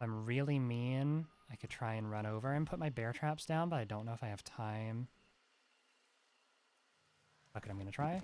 If I'm really mean, I could try and run over and put my bear traps down, but I don't know if I have time. Fuck it, I'm gonna try.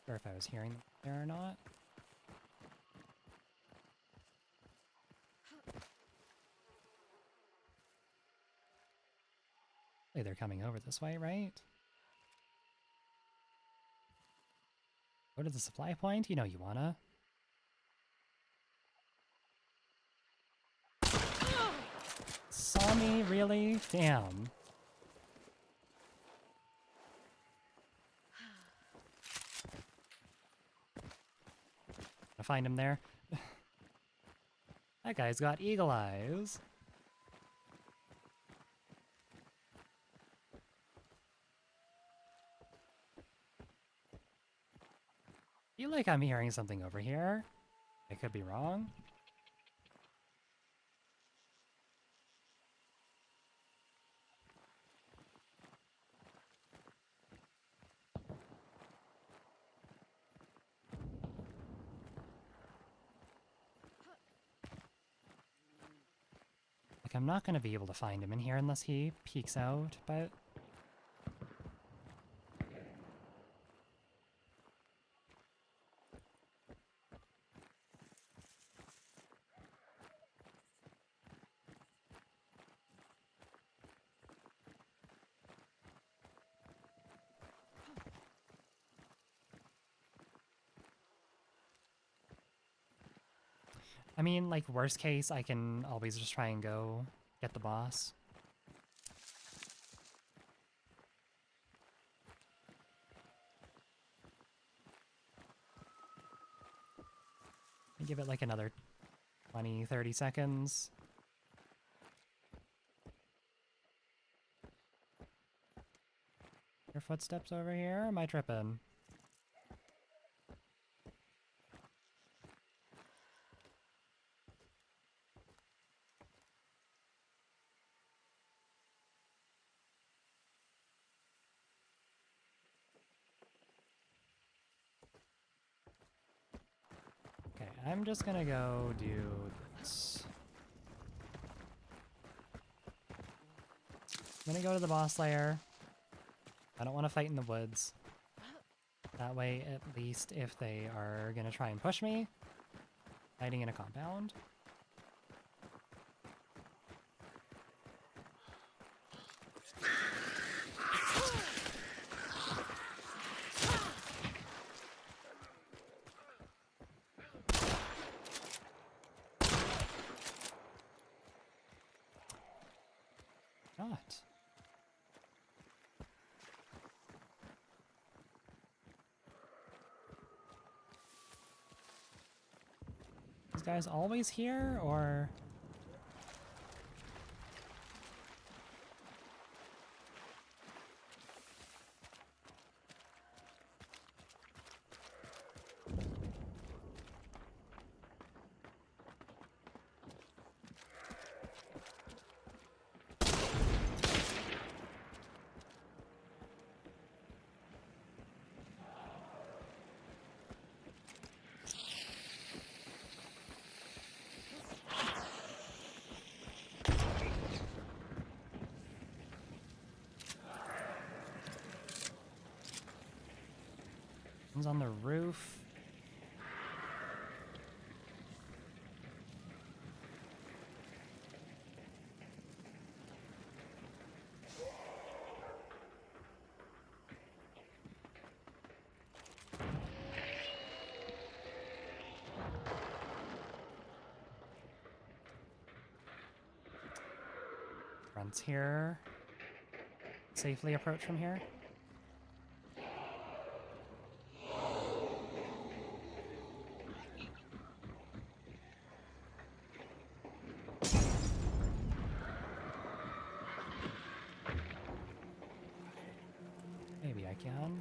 Sure if I was hearing them there or not. Hey, they're coming over this way, right? Go to the supply point? You know you wanna. Saw me? Really? Damn. Gonna find him there. That guy's got eagle eyes. I feel like I'm hearing something over here. I could be wrong. Like, I'm not gonna be able to find him in here unless he peeks out, but... I mean, like, worst case, I can always just try and go get the boss. Give it like another 20, 30 seconds. Your footsteps over here? Am I tripping? Okay, I'm just gonna go do this. I'm gonna go to the boss lair. I don't want to fight in the woods. That way, at least if they are gonna try and push me, hiding in a compound. Not. These guys always here, or... One's on the roof. Front's here. Safely approach from here. Maybe I can.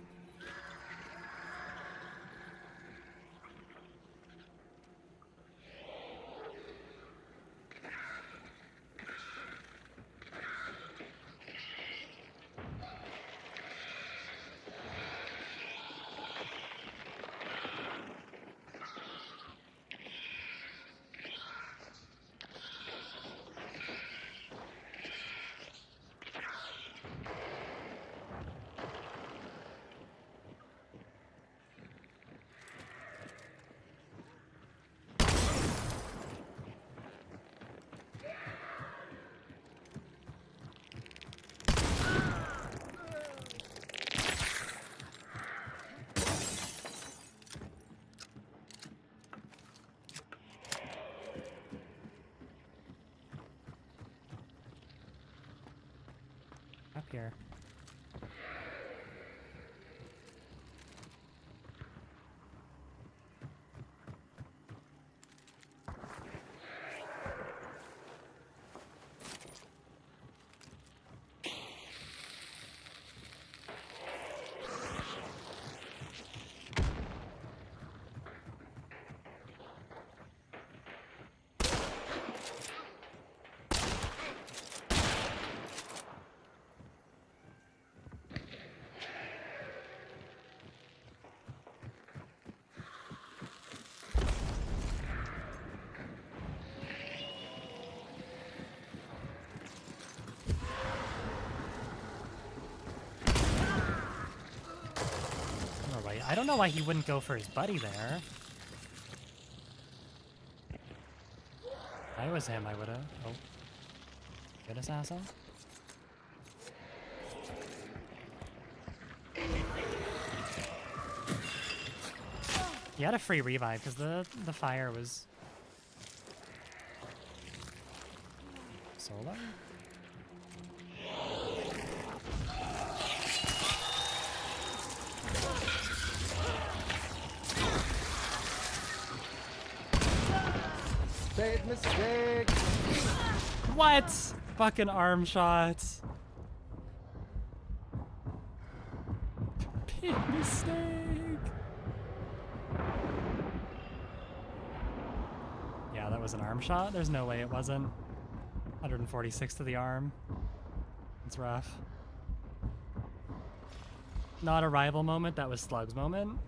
Up here. I don't know why he wouldn't go for his buddy there. If I was him, I would've. Oh. Good assassin. He had a free revive because the fire was solo. Big mistake! What? Fucking arm shots. Big mistake. Yeah, that was an arm shot. There's no way it wasn't. 146 to the arm. It's rough. Not a rival moment, that was Slug's moment.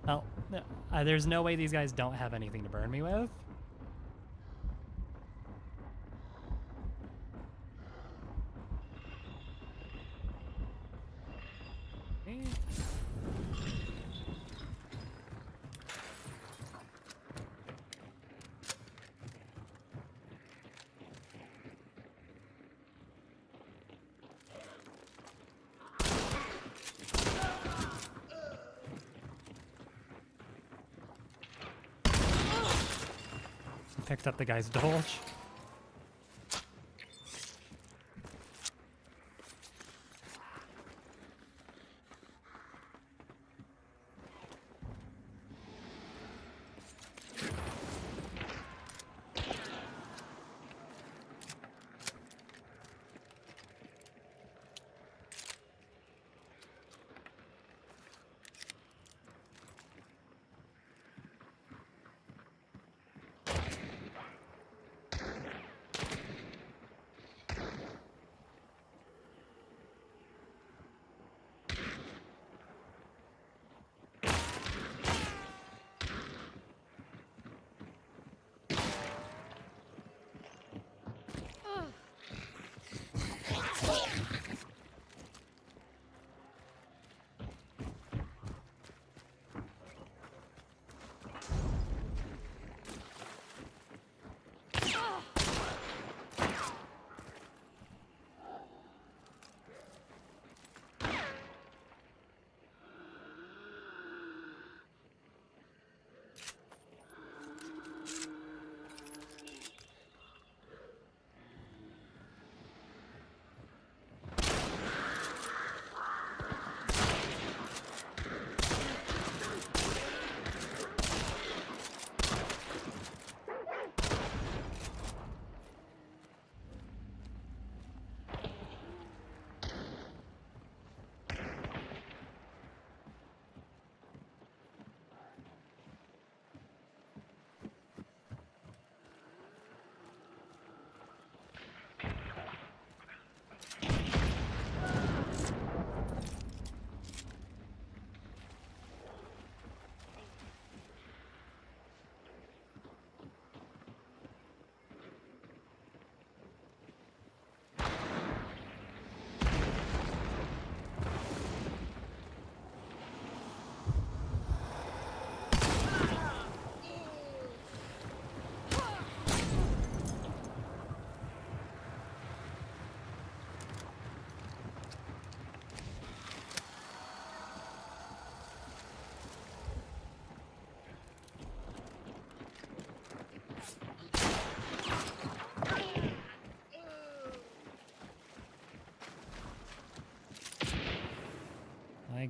Well, there's no way these guys don't have anything to burn me with. Picked up the guy's Dolch.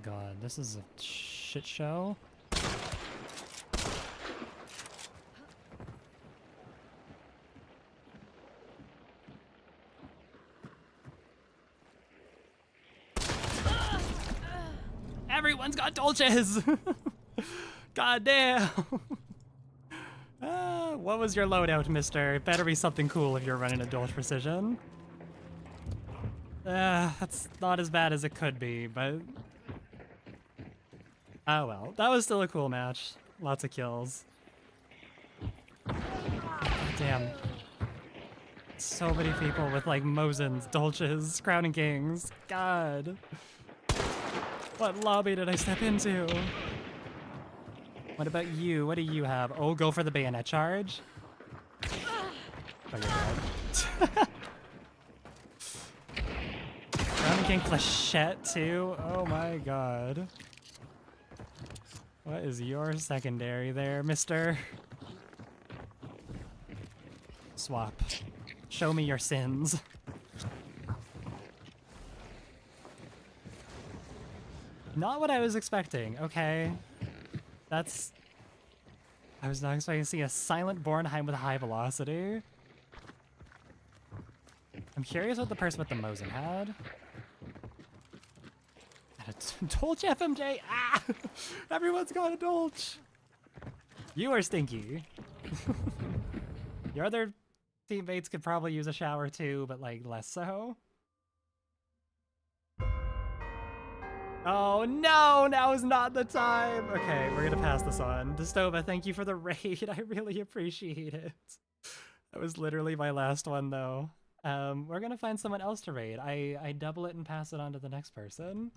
god, this is a shit show. Everyone's got dolces! God damn! What was your loadout, mister? It better be something cool if you're running a Dolce Precision. That's not as bad as it could be, but... Oh well, that was still a cool match. Lots of kills. Damn. So many people with like Mosins, Dolces, Crowning Kings. God. What lobby did I step into? What about you? What do you have? Oh, go for the bayonet charge. Oh, you're dead. Crowning King Flechette too? Oh my god. What is your secondary there, mister? Swap. Show me your sins. Not what I was expecting, okay. That's... I was not expecting to see a silent Bornheim with high velocity. I'm curious what the person with the Mosin had. Dolce FMJ! Ah! Everyone's got a Dolce! You are stinky. Your other teammates could probably use a shower too, but like less so. Oh no, now is not the time. Okay, we're gonna pass this on. Distova, thank you for the raid. I really appreciate it. That was literally my last one though. We're gonna find someone else to raid. I double it and pass it on to the next person.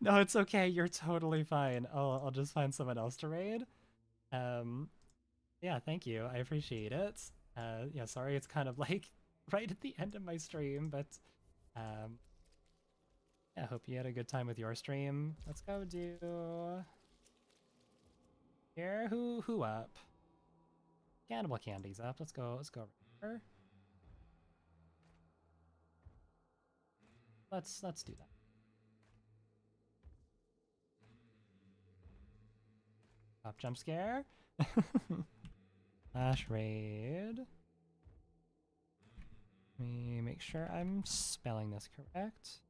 No, it's okay. You're totally fine. I'll just find someone else to raid. Yeah, thank you. I appreciate it. Yeah, sorry it's kind of like right at the end of my stream, but yeah, hope you had a good time with your stream. Let's go do here. Who up? Cannibal Candy's up. Let's go her. Let's do that. Up jump scare. Flash raid. Let me make sure I'm spelling this correct.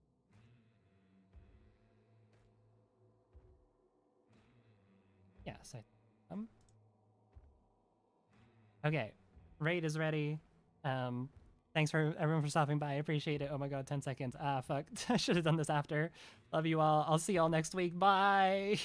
Yes, I am. Okay, raid is ready. Thanks for everyone for stopping by. I appreciate it. Oh my god, 10 seconds. Ah, fuck. I should have done this after. Love you all. I'll see y'all next week. Bye.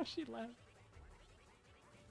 She left.